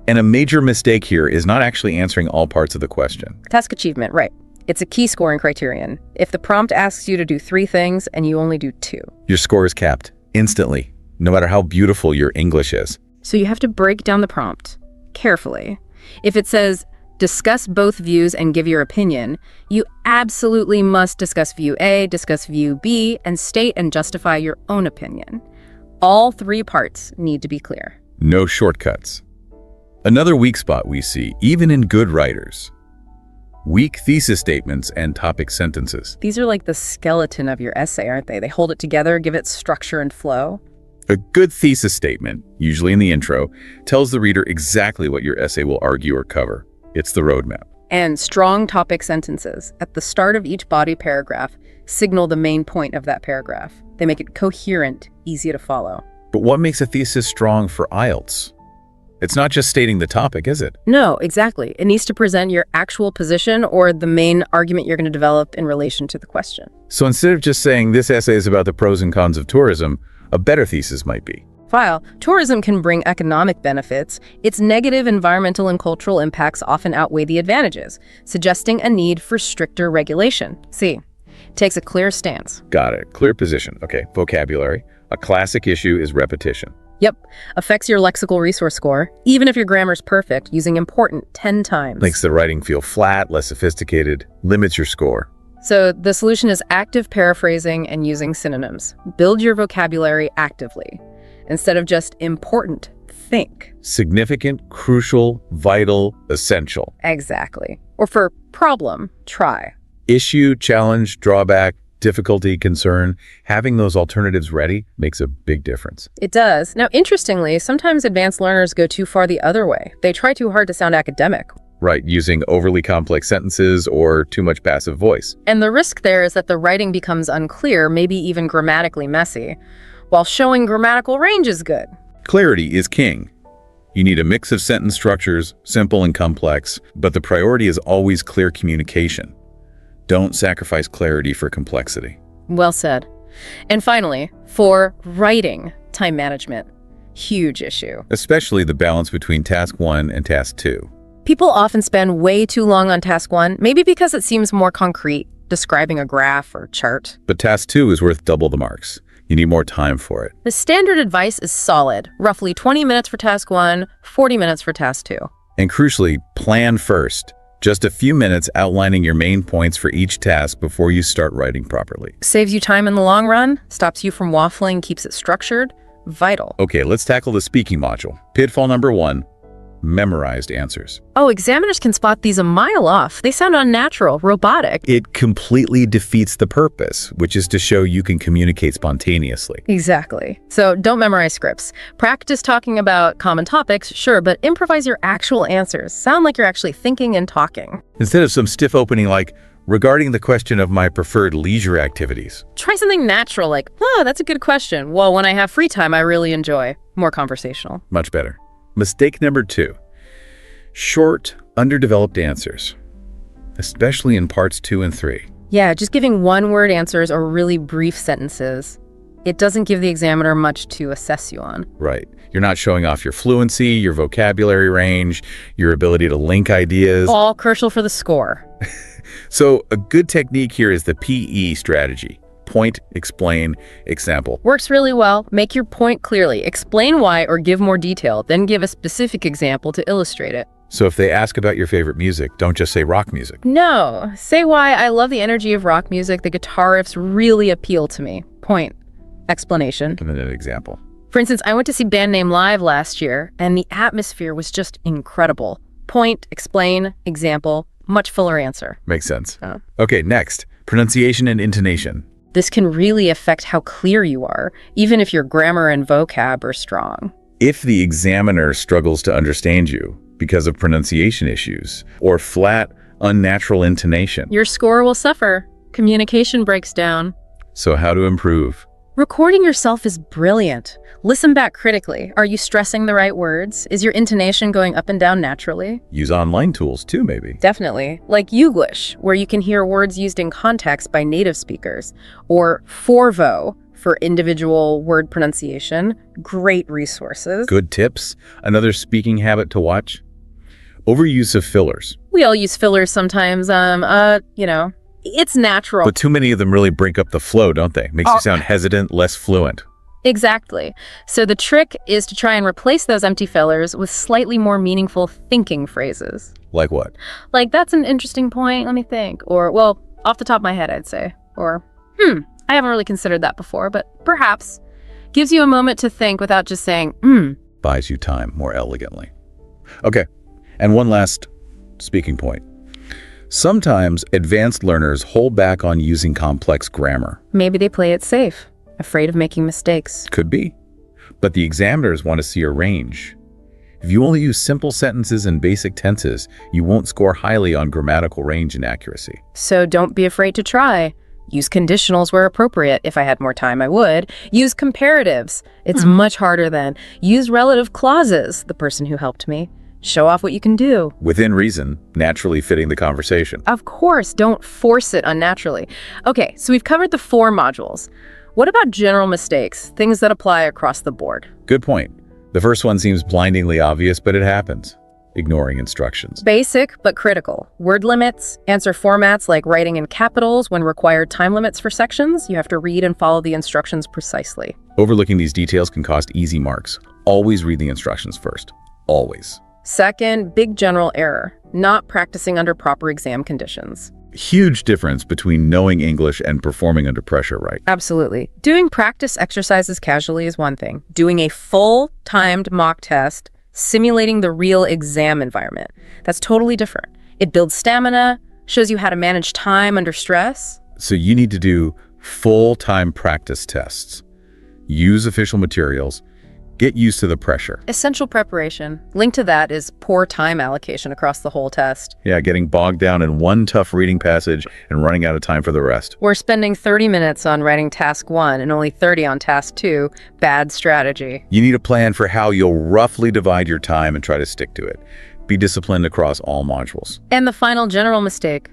And a major mistake here is not actually answering all parts of the question.
Task achievement, right. It's a key scoring criterion. If the prompt asks you to do 3 things and you only do 2.
Your score is capped instantly, no matter how beautiful your English is.
So you have to break down the prompt carefully. If it says, discuss both views and give your opinion, you absolutely must discuss view A, discuss view B, and state and justify your own opinion. All 3 parts need to be clear.
No shortcuts. Another weak spot we see, even in good writers. Weak thesis statements and topic sentences.
These are like the skeleton of your essay, aren't they? They hold it together, give it structure and flow.
A good thesis statement, usually in the intro, tells the reader exactly what your essay will argue or cover. It's the roadmap.
And strong topic sentences at the start of each body paragraph signal the main point of that paragraph. They make it coherent, easy to follow.
But what makes a thesis strong for IELTS? It's not just stating the topic, is it?
No, exactly. It needs to present your actual position or the main argument you're going to develop in relation to the question.
So instead of just saying this essay is about the pros and cons of tourism, a better thesis might be,
While tourism can bring economic benefits, its negative environmental and cultural impacts often outweigh the advantages, suggesting a need for stricter regulation. C. Takes a clear stance.
Got it. Clear position. Okay, vocabulary. A classic issue is repetition.
Yep. Affects your lexical resource score, even if your grammar's perfect, using important 10 times.
Makes the writing feel flat, less sophisticated, limits your score.
So the solution is active paraphrasing and using synonyms. Build your vocabulary actively. Instead of just important, think.
Significant, crucial, vital, essential.
Exactly. Or for problem, try.
Issue, challenge, drawback, difficulty, concern. Having those alternatives ready makes a big difference.
It does. Now, interestingly, sometimes advanced learners go too far the other way. They try too hard to sound academic.
Right, using overly complex sentences or too much passive voice.
And the risk there is that the writing becomes unclear, maybe even grammatically messy, while showing grammatical range is good.
Clarity is king. You need a mix of sentence structures, simple and complex, but the priority is always clear communication. Don't sacrifice clarity for complexity.
Well said. And finally, for writing, time management. Huge issue.
Especially the balance between task 1 and task 2.
People often spend way too long on task 1, maybe because it seems more concrete, describing a graph or chart.
But task 2 is worth double the marks. You need more time for it.
The standard advice is solid, roughly 20 minutes for task 1, 40 minutes for task 2.
And crucially, plan first. Just a few minutes outlining your main points for each task before you start writing properly.
Saves you time in the long run, stops you from waffling, keeps it structured. Vital.
Okay, let's tackle the speaking module. Pitfall number 1, memorized answers.
Oh, examiners can spot these a mile off. They sound unnatural, robotic.
It completely defeats the purpose, which is to show you can communicate spontaneously.
Exactly. So don't memorize scripts. Practice talking about common topics, sure, but improvise your actual answers. Sound like you're actually thinking and talking.
Instead of some stiff opening like, regarding the question of my preferred leisure activities.
Try something natural like, oh, that's a good question. Well, when I have free time, I really enjoy. More conversational.
Much better. Mistake number 2, short, underdeveloped answers, especially in parts 2 and 3.
Yeah, just giving one-word answers or really brief sentences. It doesn't give the examiner much to assess you on.
Right. You're not showing off your fluency, your vocabulary range, your ability to link ideas.
All crucial for the score.
So a good technique here is the PE strategy. Point, explain, example.
Works really well. Make your point clearly. Explain why or give more detail, then give a specific example to illustrate it.
So if they ask about your favorite music, don't just say rock music.
No. Say why I love the energy of rock music. The guitar riffs really appeal to me. Point, explanation.
And then an example.
For instance, I went to see Band Name live last year, and the atmosphere was just incredible. Point, explain, example, much fuller answer.
Makes sense. Okay, next, pronunciation and intonation.
This can really affect how clear you are, even if your grammar and vocab are strong.
If the examiner struggles to understand you because of pronunciation issues or flat, unnatural intonation,
your score will suffer. Communication breaks down.
So how to improve?
Recording yourself is brilliant. Listen back critically. Are you stressing the right words? Is your intonation going up and down naturally?
Use online tools too, maybe.
Definitely. Like Youglish, where you can hear words used in context by native speakers. Or Forvo, for individual word pronunciation. Great resources.
Good tips. Another speaking habit to watch. Overuse of fillers.
We all use fillers sometimes. It's natural.
But too many of them really break up the flow, don't they? Makes you sound hesitant, less fluent.
Exactly. So the trick is to try and replace those empty fillers with slightly more meaningful thinking phrases.
Like what?
Like, that's an interesting point, let me think. Or, well, off the top of my head, I'd say. Or, I haven't really considered that before, but perhaps. Gives you a moment to think without just saying,
Buys you time more elegantly. Okay, and one last speaking point. Sometimes advanced learners hold back on using complex grammar.
Maybe they play it safe, afraid of making mistakes.
Could be. But the examiners want to see a range. If you only use simple sentences and basic tenses, you won't score highly on grammatical range and accuracy.
So don't be afraid to try. Use conditionals where appropriate. If I had more time, I would. Use comparatives. It's much harder then. Use relative clauses, the person who helped me. Show off what you can do.
Within reason, naturally fitting the conversation.
Of course, don't force it unnaturally. Okay, so we've covered the 4 modules. What about general mistakes, things that apply across the board?
Good point. The first one seems blindingly obvious, but it happens. Ignoring instructions.
Basic, but critical. Word limits, answer formats like writing in capitals when required time limits for sections. You have to read and follow the instructions precisely.
Overlooking these details can cost easy marks. Always read the instructions first. Always.
Second, big general error, not practicing under proper exam conditions.
Huge difference between knowing English and performing under pressure, right?
Absolutely. Doing practice exercises casually is one thing. Doing a full timed mock test, simulating the real exam environment, that's totally different. It builds stamina, shows you how to manage time under stress.
So you need to do full-time practice tests. Use official materials. Get used to the pressure.
Essential preparation. Linked to that is poor time allocation across the whole test.
Yeah, getting bogged down in one tough reading passage and running out of time for the rest.
Or spending 30 minutes on writing task 1 and only 30 on task 2. Bad strategy.
You need a plan for how you'll roughly divide your time and try to stick to it. Be disciplined across all modules.
And the final general mistake,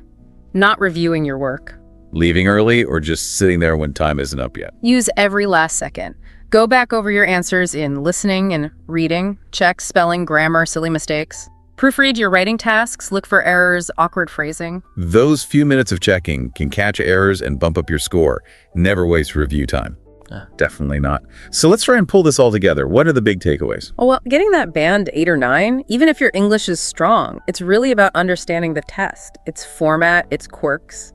not reviewing your work.
Leaving early or just sitting there when time isn't up yet.
Use every last second. Go back over your answers in listening and reading. Check spelling, grammar, silly mistakes. Proofread your writing tasks. Look for errors, awkward phrasing.
Those few minutes of checking can catch errors and bump up your score. Never waste review time. Definitely not. So let's try and pull this all together. What are the big takeaways?
Oh, well, getting that band 8 or 9, even if your English is strong, it's really about understanding the test, its format, its quirks.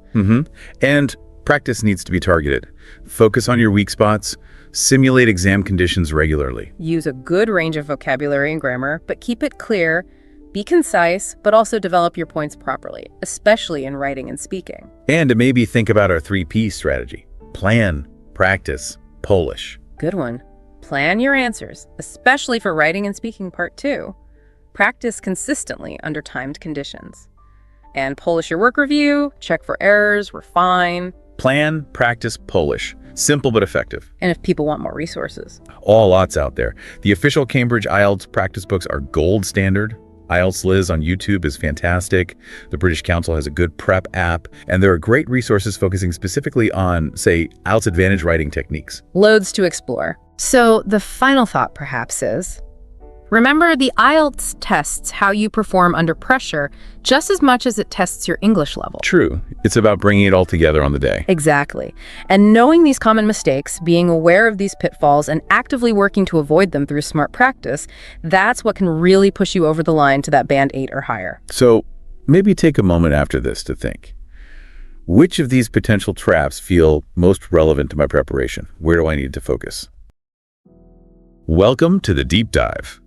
And practice needs to be targeted. Focus on your weak spots. Simulate exam conditions regularly.
Use a good range of vocabulary and grammar, but keep it clear. Be concise, but also develop your points properly, especially in writing and speaking.
And maybe think about our 3P strategy. Plan, practice, polish.
Good one. Plan your answers, especially for writing and speaking part 2. Practice consistently under timed conditions. And polish your work review, check for errors, refine.
Plan, practice, polish. Simple but effective.
And if people want more resources.
All lots out there. The official Cambridge IELTS practice books are gold standard. IELTS Liz on YouTube is fantastic. The British Council has a good prep app. And there are great resources focusing specifically on, say, IELTS Advantage writing techniques.
Loads to explore. So the final thought perhaps is, remember, the IELTS tests how you perform under pressure just as much as it tests your English level.
True. It's about bringing it all together on the day.
Exactly. And knowing these common mistakes, being aware of these pitfalls, and actively working to avoid them through smart practice, that's what can really push you over the line to that band 8 or higher.
So maybe take a moment after this to think. Which of these potential traps feel most relevant to my preparation? Where do I need to focus? Welcome to the deep dive.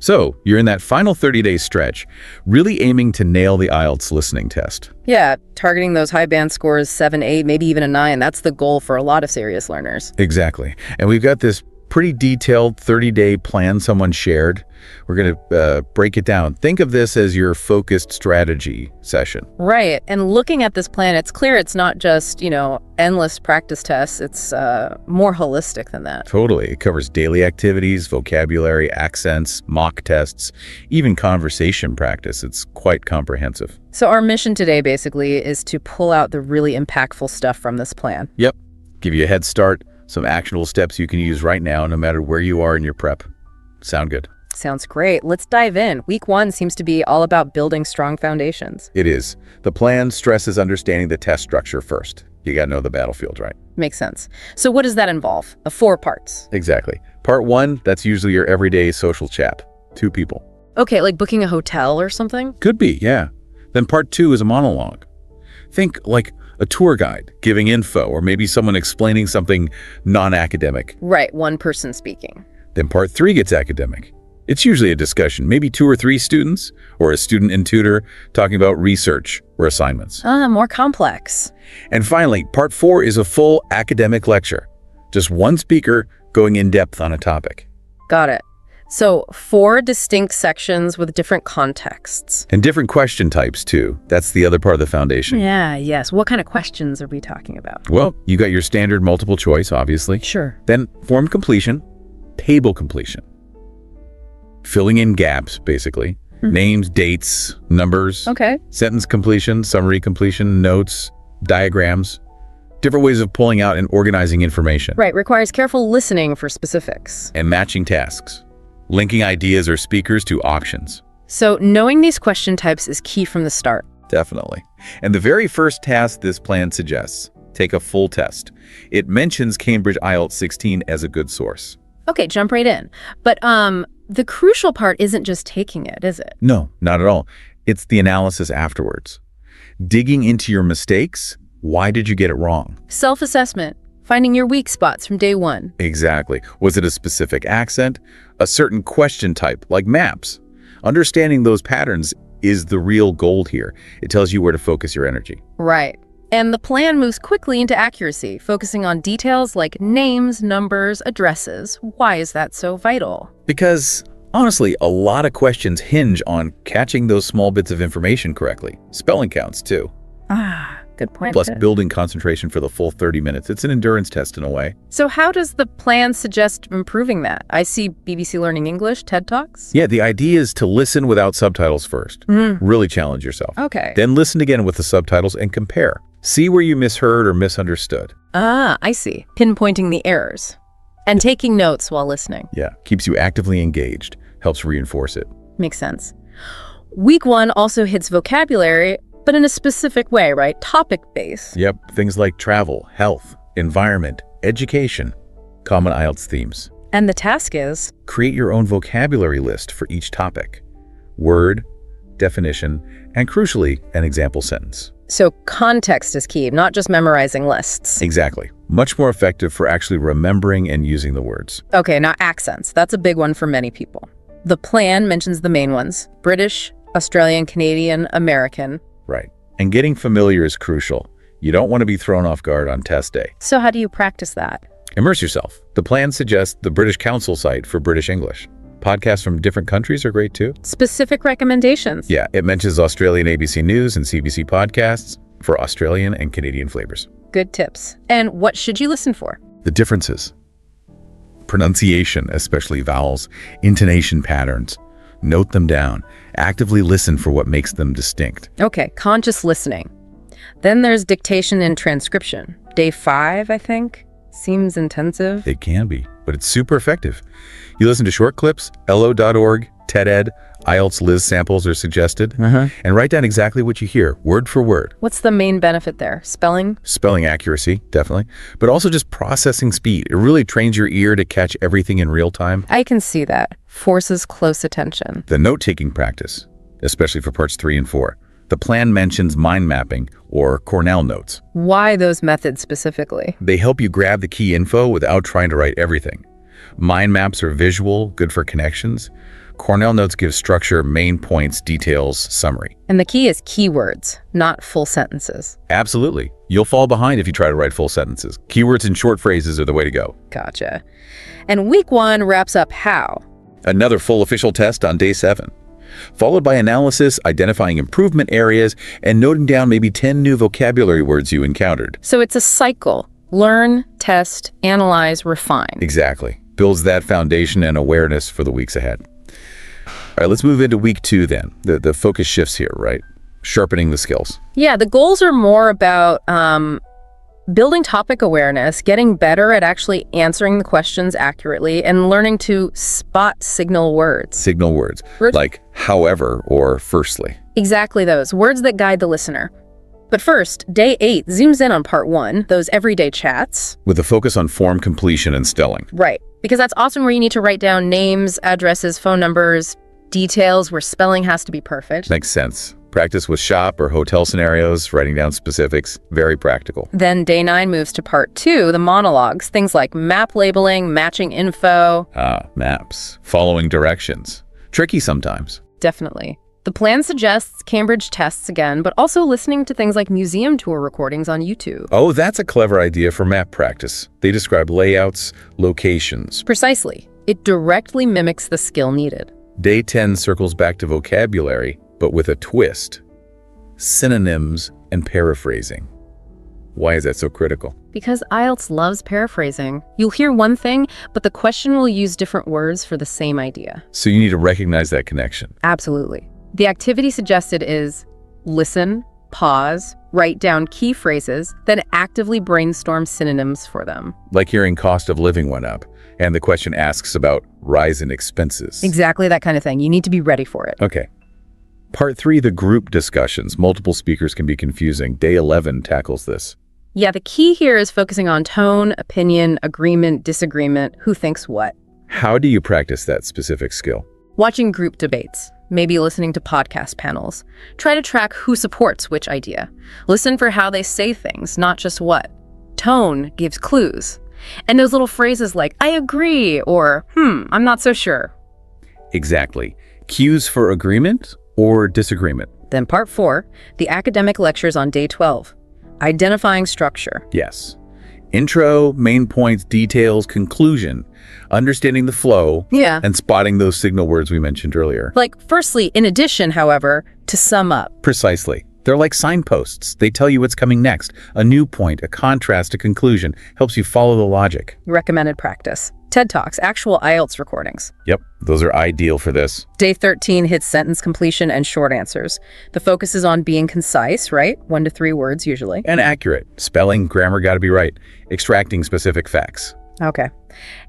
So, you're in that final 30-day stretch, really aiming to nail the IELTS listening test.
Yeah, targeting those high band scores, 7, 8, maybe even a 9. That's the goal for a lot of serious learners.
Exactly. And we've got this pretty detailed 30-day plan someone shared. We're going to break it down. Think of this as your focused strategy session.
Right. And looking at this plan, it's clear it's not just, endless practice tests. It's more holistic than that.
Totally. It covers daily activities, vocabulary, accents, mock tests, even conversation practice. It's quite comprehensive.
So our mission today basically is to pull out the really impactful stuff from this plan.
Yep. Give you a head start, some actionable steps you can use right now, no matter where you are in your prep. Sound good?
Sounds great. Let's dive in. Week 1 seems to be all about building strong foundations.
It is. The plan stresses understanding the test structure first. You got to know the battlefield, right?
Makes sense. So what does that involve? 4 parts.
Exactly. Part 1, that's usually your everyday social chat. 2 people.
Okay, like booking a hotel or something?
Could be, yeah. Then part 2 is a monologue. Think like a tour guide giving info, or maybe someone explaining something non-academic.
Right, one person speaking.
Then part 3 gets academic. It's usually a discussion, maybe 2 or 3 students, or a student and tutor talking about research or assignments.
More complex.
And finally, part 4 is a full academic lecture. Just one speaker going in depth on a topic.
Got it. So 4 distinct sections with different contexts.
And different question types, too. That's the other part of the foundation.
Yeah, yes. What kind of questions are we talking about?
Well, you got your standard multiple choice, obviously.
Sure.
Then form completion, table completion. Filling in gaps, basically. Names, dates, numbers.
Okay.
Sentence completion, summary completion, notes, diagrams. Different ways of pulling out and organizing information.
Right, requires careful listening for specifics.
And matching tasks. Linking ideas or speakers to options.
So knowing these question types is key from the start.
Definitely. And the very first task this plan suggests, take a full test. It mentions Cambridge IELTS 16 as a good source.
Okay, jump right in. But the crucial part isn't just taking it, is it?
No, not at all. It's the analysis afterwards. Digging into your mistakes. Why did you get it wrong?
Self-assessment. Finding your weak spots from day one.
Exactly. Was it a specific accent? A certain question type, like maps? Understanding those patterns is the real gold here. It tells you where to focus your energy.
Right. And the plan moves quickly into accuracy, focusing on details like names, numbers, addresses. Why is that so vital?
Because, honestly, a lot of questions hinge on catching those small bits of information correctly. Spelling counts, too.
Good point.
Plus, building concentration for the full 30 minutes. It's an endurance test in a way.
So how does the plan suggest improving that? I see BBC Learning English, TED Talks.
Yeah, the idea is to listen without subtitles first. Really challenge yourself.
Okay.
Then listen again with the subtitles and compare. See where you misheard or misunderstood.
I see. Pinpointing the errors. And taking notes while listening.
Yeah, keeps you actively engaged. Helps reinforce it.
Makes sense. Week 1 also hits vocabulary, but in a specific way, right? Topic-based.
Yep, things like travel, health, environment, education, common IELTS themes.
And the task is?
Create your own vocabulary list for each topic. Word, definition, and crucially, an example sentence.
So context is key, not just memorizing lists.
Exactly. Much more effective for actually remembering and using the words.
Okay, now accents. That's a big one for many people. The plan mentions the main ones: British, Australian, Canadian, American.
Right. And getting familiar is crucial. You don't want to be thrown off guard on test day.
So how do you practice that?
Immerse yourself. The plan suggests the British Council site for British English. Podcasts from different countries are great too.
Specific recommendations?
Yeah, it mentions Australian ABC News and CBC podcasts for Australian and Canadian flavors.
Good tips. And what should you listen for?
The differences. Pronunciation, especially vowels, intonation patterns. Note them down. Actively listen for what makes them distinct.
Okay, conscious listening. Then there's dictation and transcription. Day 5, I think. Seems intensive.
It can be, but it's super effective. You listen to short clips, lo.org, TED-Ed, IELTS Liz samples are suggested, and write down exactly what you hear, word for word.
What's the main benefit there? Spelling?
Spelling accuracy, definitely, but also just processing speed. It really trains your ear to catch everything in real time.
I can see that. Forces close attention.
The note-taking practice, especially for parts 3 and 4. The plan mentions mind mapping or Cornell notes.
Why those methods specifically?
They help you grab the key info without trying to write everything. Mind maps are visual, good for connections. Cornell notes give structure, main points, details, summary.
And the key is keywords, not full sentences.
Absolutely. You'll fall behind if you try to write full sentences. Keywords and short phrases are the way to go.
Gotcha. And week 1 wraps up how?
Another full official test on day 7. Followed by analysis, identifying improvement areas, and noting down maybe 10 new vocabulary words you encountered.
So it's a cycle. Learn, test, analyze, refine.
Exactly. Builds that foundation and awareness for the weeks ahead. All right, let's move into week 2 then. The focus shifts here, right? Sharpening the skills.
Yeah, the goals are more about building topic awareness, getting better at actually answering the questions accurately, and learning to spot signal words.
Signal words, like however or firstly.
Exactly those, words that guide the listener. But first, day 8 zooms in on part 1, those everyday chats.
With a focus on form completion and spelling.
Right, because that's often where you need to write down names, addresses, phone numbers, details where spelling has to be perfect.
Makes sense. Practice with shop or hotel scenarios, writing down specifics, very practical.
Then day 9 moves to part 2, the monologues, things like map labeling, matching info.
Maps. Following directions. Tricky sometimes.
Definitely. The plan suggests Cambridge tests again, but also listening to things like museum tour recordings on YouTube.
Oh, that's a clever idea for map practice. They describe layouts, locations.
Precisely. It directly mimics the skill needed.
Day 10 circles back to vocabulary, but with a twist. Synonyms and paraphrasing. Why is that so critical?
Because IELTS loves paraphrasing. You'll hear one thing, but the question will use different words for the same idea.
So you need to recognize that connection.
Absolutely. The activity suggested is listen, pause, write down key phrases, then actively brainstorm synonyms for them.
Like hearing cost of living went up, and the question asks about rise in expenses.
Exactly that kind of thing. You need to be ready for it.
Okay. Part 3, the group discussions. Multiple speakers can be confusing. Day 11 tackles this.
Yeah, the key here is focusing on tone, opinion, agreement, disagreement, who thinks what.
How do you practice that specific skill?
Watching group debates, maybe listening to podcast panels. Try to track who supports which idea. Listen for how they say things, not just what. Tone gives clues. And those little phrases like, I agree, or, I'm not so sure.
Exactly. Cues for agreement or disagreement?
Then part 4, the academic lectures on day 12. Identifying structure.
Yes. Intro, main points, details, conclusion. Understanding the flow.
Yeah.
And spotting those signal words we mentioned earlier.
Like, firstly, in addition, however, to sum up.
Precisely. They're like signposts. They tell you what's coming next. A new point, a contrast, a conclusion. Helps you follow the logic.
Recommended practice. TED Talks, actual IELTS recordings.
Yep, those are ideal for this.
Day 13 hits sentence completion and short answers. The focus is on being concise, right? 1 to 3 words usually.
And accurate. Spelling, grammar gotta be right. Extracting specific facts.
Okay.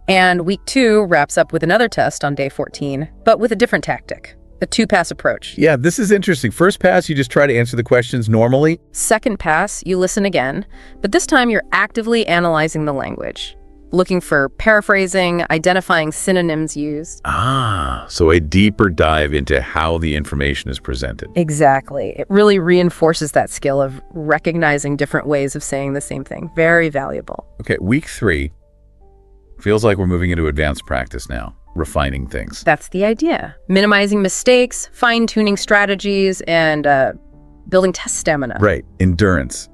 And week 2 wraps up with another test on day 14, but with a different tactic. A 2-pass approach.
Yeah, this is interesting. First pass, you just try to answer the questions normally.
Second pass, you listen again, but this time you're actively analyzing the language. Looking for paraphrasing, identifying synonyms used.
So a deeper dive into how the information is presented.
Exactly. It really reinforces that skill of recognizing different ways of saying the same thing. Very valuable.
Okay, week 3 feels like we're moving into advanced practice now, refining things.
That's the idea. Minimizing mistakes, fine-tuning strategies, and building test stamina.
Right, endurance.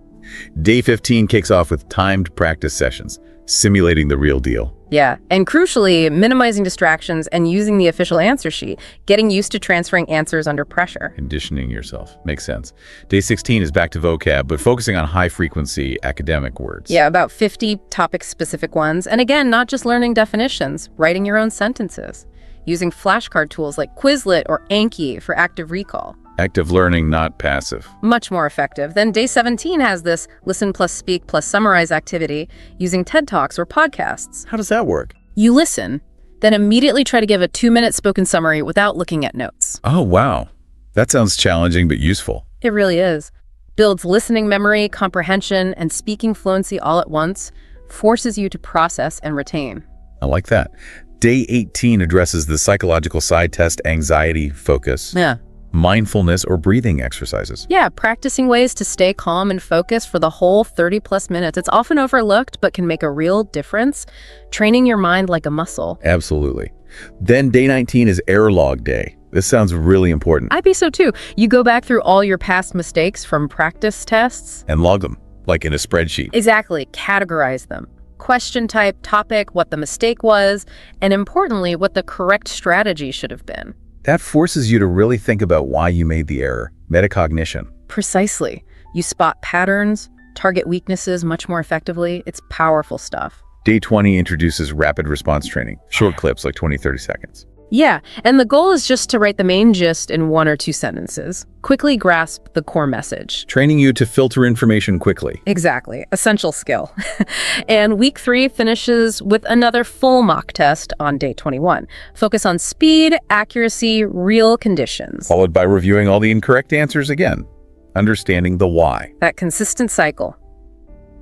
Day 15 kicks off with timed practice sessions, simulating the real deal.
Yeah, and crucially, minimizing distractions and using the official answer sheet, getting used to transferring answers under pressure.
Conditioning yourself. Makes sense. Day 16 is back to vocab, but focusing on high-frequency academic words.
Yeah, about 50 topic-specific ones. And again, not just learning definitions, writing your own sentences, using flashcard tools like Quizlet or Anki for active recall.
Active learning, not passive.
Much more effective. Then day 17 has this listen plus speak plus summarize activity using TED Talks or podcasts.
How does that work?
You listen, then immediately try to give a 2-minute spoken summary without looking at notes.
Oh, wow. That sounds challenging but useful.
It really is. Builds listening memory, comprehension, and speaking fluency all at once, forces you to process and retain.
I like that. Day 18 addresses the psychological side test, anxiety, focus.
Yeah.
Mindfulness or breathing exercises.
Yeah, practicing ways to stay calm and focused for the whole 30+ minutes. It's often overlooked, but can make a real difference. Training your mind like a muscle.
Absolutely. Then day 19 is error log day. This sounds really important.
I'd be so too. You go back through all your past mistakes from practice tests.
And log them, like in a spreadsheet.
Exactly. Categorize them. Question type, topic, what the mistake was, and importantly, what the correct strategy should have been.
That forces you to really think about why you made the error. Metacognition.
Precisely. You spot patterns, target weaknesses much more effectively. It's powerful stuff.
Day 20 introduces rapid response training. Short clips, like 20, 30 seconds.
Yeah, and the goal is just to write the main gist in 1 or 2 sentences. Quickly grasp the core message.
Training you to filter information quickly.
Exactly. Essential skill. And week 3 finishes with another full mock test on day 21. Focus on speed, accuracy, real conditions.
Followed by reviewing all the incorrect answers again. Understanding the why.
That consistent cycle.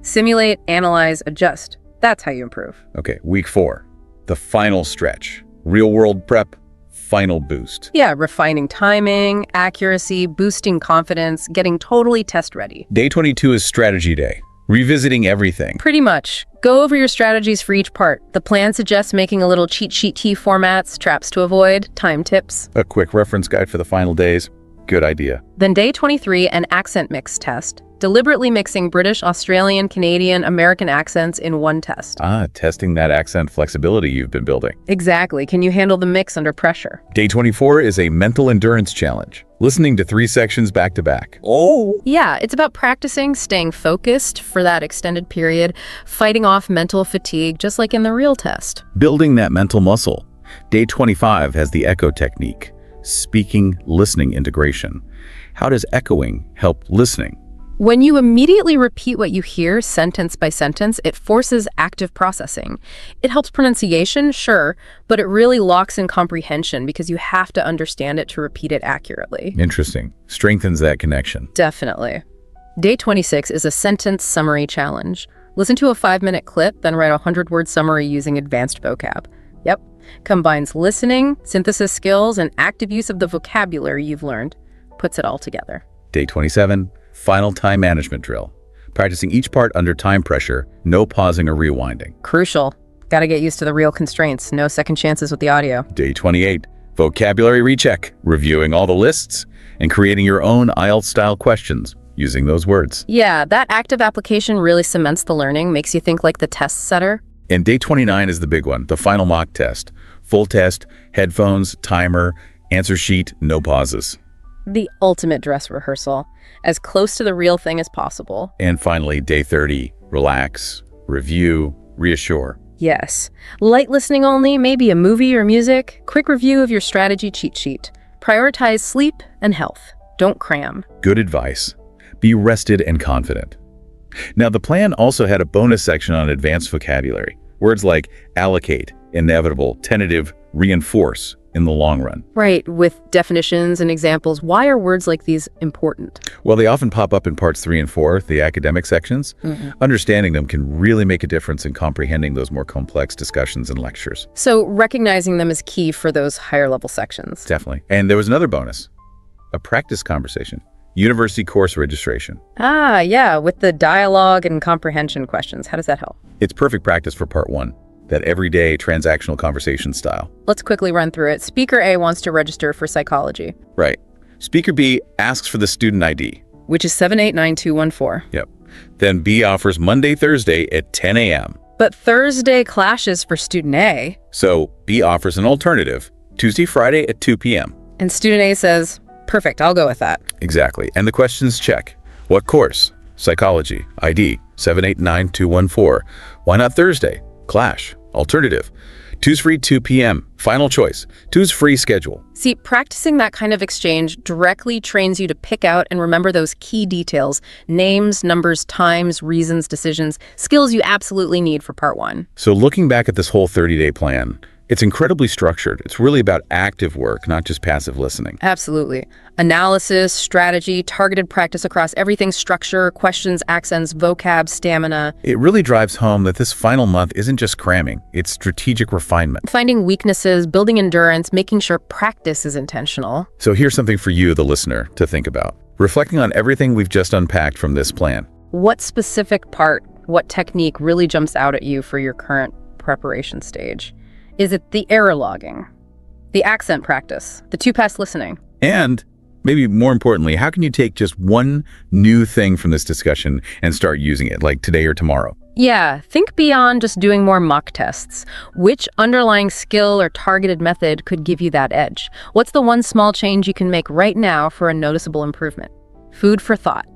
Simulate, analyze, adjust. That's how you improve.
Okay, week 4. The final stretch. Real-world prep, final boost.
Yeah, refining timing, accuracy, boosting confidence, getting totally test ready.
Day 22 is strategy day, revisiting everything.
Pretty much. Go over your strategies for each part. The plan suggests making a little cheat sheet T formats, traps to avoid, time tips.
A quick reference guide for the final days. Good idea.
Then day 23, an accent mix test. deliberately mixing British, Australian, Canadian, American accents in one test.
Testing that accent flexibility you've been building.
Exactly. Can you handle the mix under pressure?
Day 24 is a mental endurance challenge, listening to 3 sections back to back. Oh!
Yeah, it's about practicing staying focused for that extended period, fighting off mental fatigue, just like in the real test.
Building that mental muscle. Day 25 has the echo technique, speaking-listening integration. How does echoing help listening?
When you immediately repeat what you hear sentence by sentence, it forces active processing. It helps pronunciation, sure, but it really locks in comprehension because you have to understand it to repeat it accurately.
Interesting. Strengthens that connection.
Definitely. Day 26 is a sentence summary challenge. Listen to a 5-minute clip, then write a 100-word summary using advanced vocab. Yep. Combines listening, synthesis skills, and active use of the vocabulary you've learned. Puts it all together.
Day 27, final time management drill. Practicing each part under time pressure, no pausing or rewinding.
Crucial. Got to get used to the real constraints. No second chances with the audio.
Day 28, vocabulary recheck. Reviewing all the lists and creating your own IELTS-style questions using those words.
Yeah, that active application really cements the learning, makes you think like the test setter.
And day 29 is the big one, the final mock test. Full test, headphones, timer, answer sheet, no pauses.
The ultimate dress rehearsal, as close to the real thing as possible.
And finally, day 30, relax, review, reassure.
Yes. Light listening only, maybe a movie or music. Quick review of your strategy cheat sheet. Prioritize sleep and health. Don't cram.
Good advice. Be rested and confident. Now, the plan also had a bonus section on advanced vocabulary. Words like allocate, inevitable, tentative, reinforce in the long run.
Right, with definitions and examples. Why are words like these important?
Well, they often pop up in parts 3 and 4, the academic sections. Understanding them can really make a difference in comprehending those more complex discussions and lectures.
So recognizing them is key for those higher level sections.
Definitely. And there was another bonus, a practice conversation. University course registration.
Yeah, with the dialogue and comprehension questions. How does that help?
It's perfect practice for part 1, that everyday transactional conversation style.
Let's quickly run through it. Speaker A wants to register for psychology.
Right. Speaker B asks for the student ID.
Which is 789214.
Yep. Then B offers Monday, Thursday at 10 a.m.
But Thursday clashes for student A.
So B offers an alternative, Tuesday, Friday at 2 p.m.
And student A says, perfect, I'll go with that.
Exactly. And the questions check. What course? Psychology. ID 789214. Why not Thursday? Clash. Alternative. Tuesday free 2 p.m. Final choice. Tuesday free schedule.
See, practicing that kind of exchange directly trains you to pick out and remember those key details. Names, numbers, times, reasons, decisions, skills you absolutely need for part 1.
So looking back at this whole 30-day plan, it's incredibly structured. It's really about active work, not just passive listening.
Absolutely. Analysis, strategy, targeted practice across everything: structure, questions, accents, vocab, stamina.
It really drives home that this final month isn't just cramming, it's strategic refinement.
Finding weaknesses, building endurance, making sure practice is intentional.
So here's something for you, the listener, to think about. Reflecting on everything we've just unpacked from this plan.
What specific part, what technique really jumps out at you for your current preparation stage? Is it the error logging, the accent practice, the 2-pass listening?
And maybe more importantly, how can you take just one new thing from this discussion and start using it, like today or tomorrow?
Yeah, think beyond just doing more mock tests. Which underlying skill or targeted method could give you that edge? What's the one small change you can make right now for a noticeable improvement? Food for thought.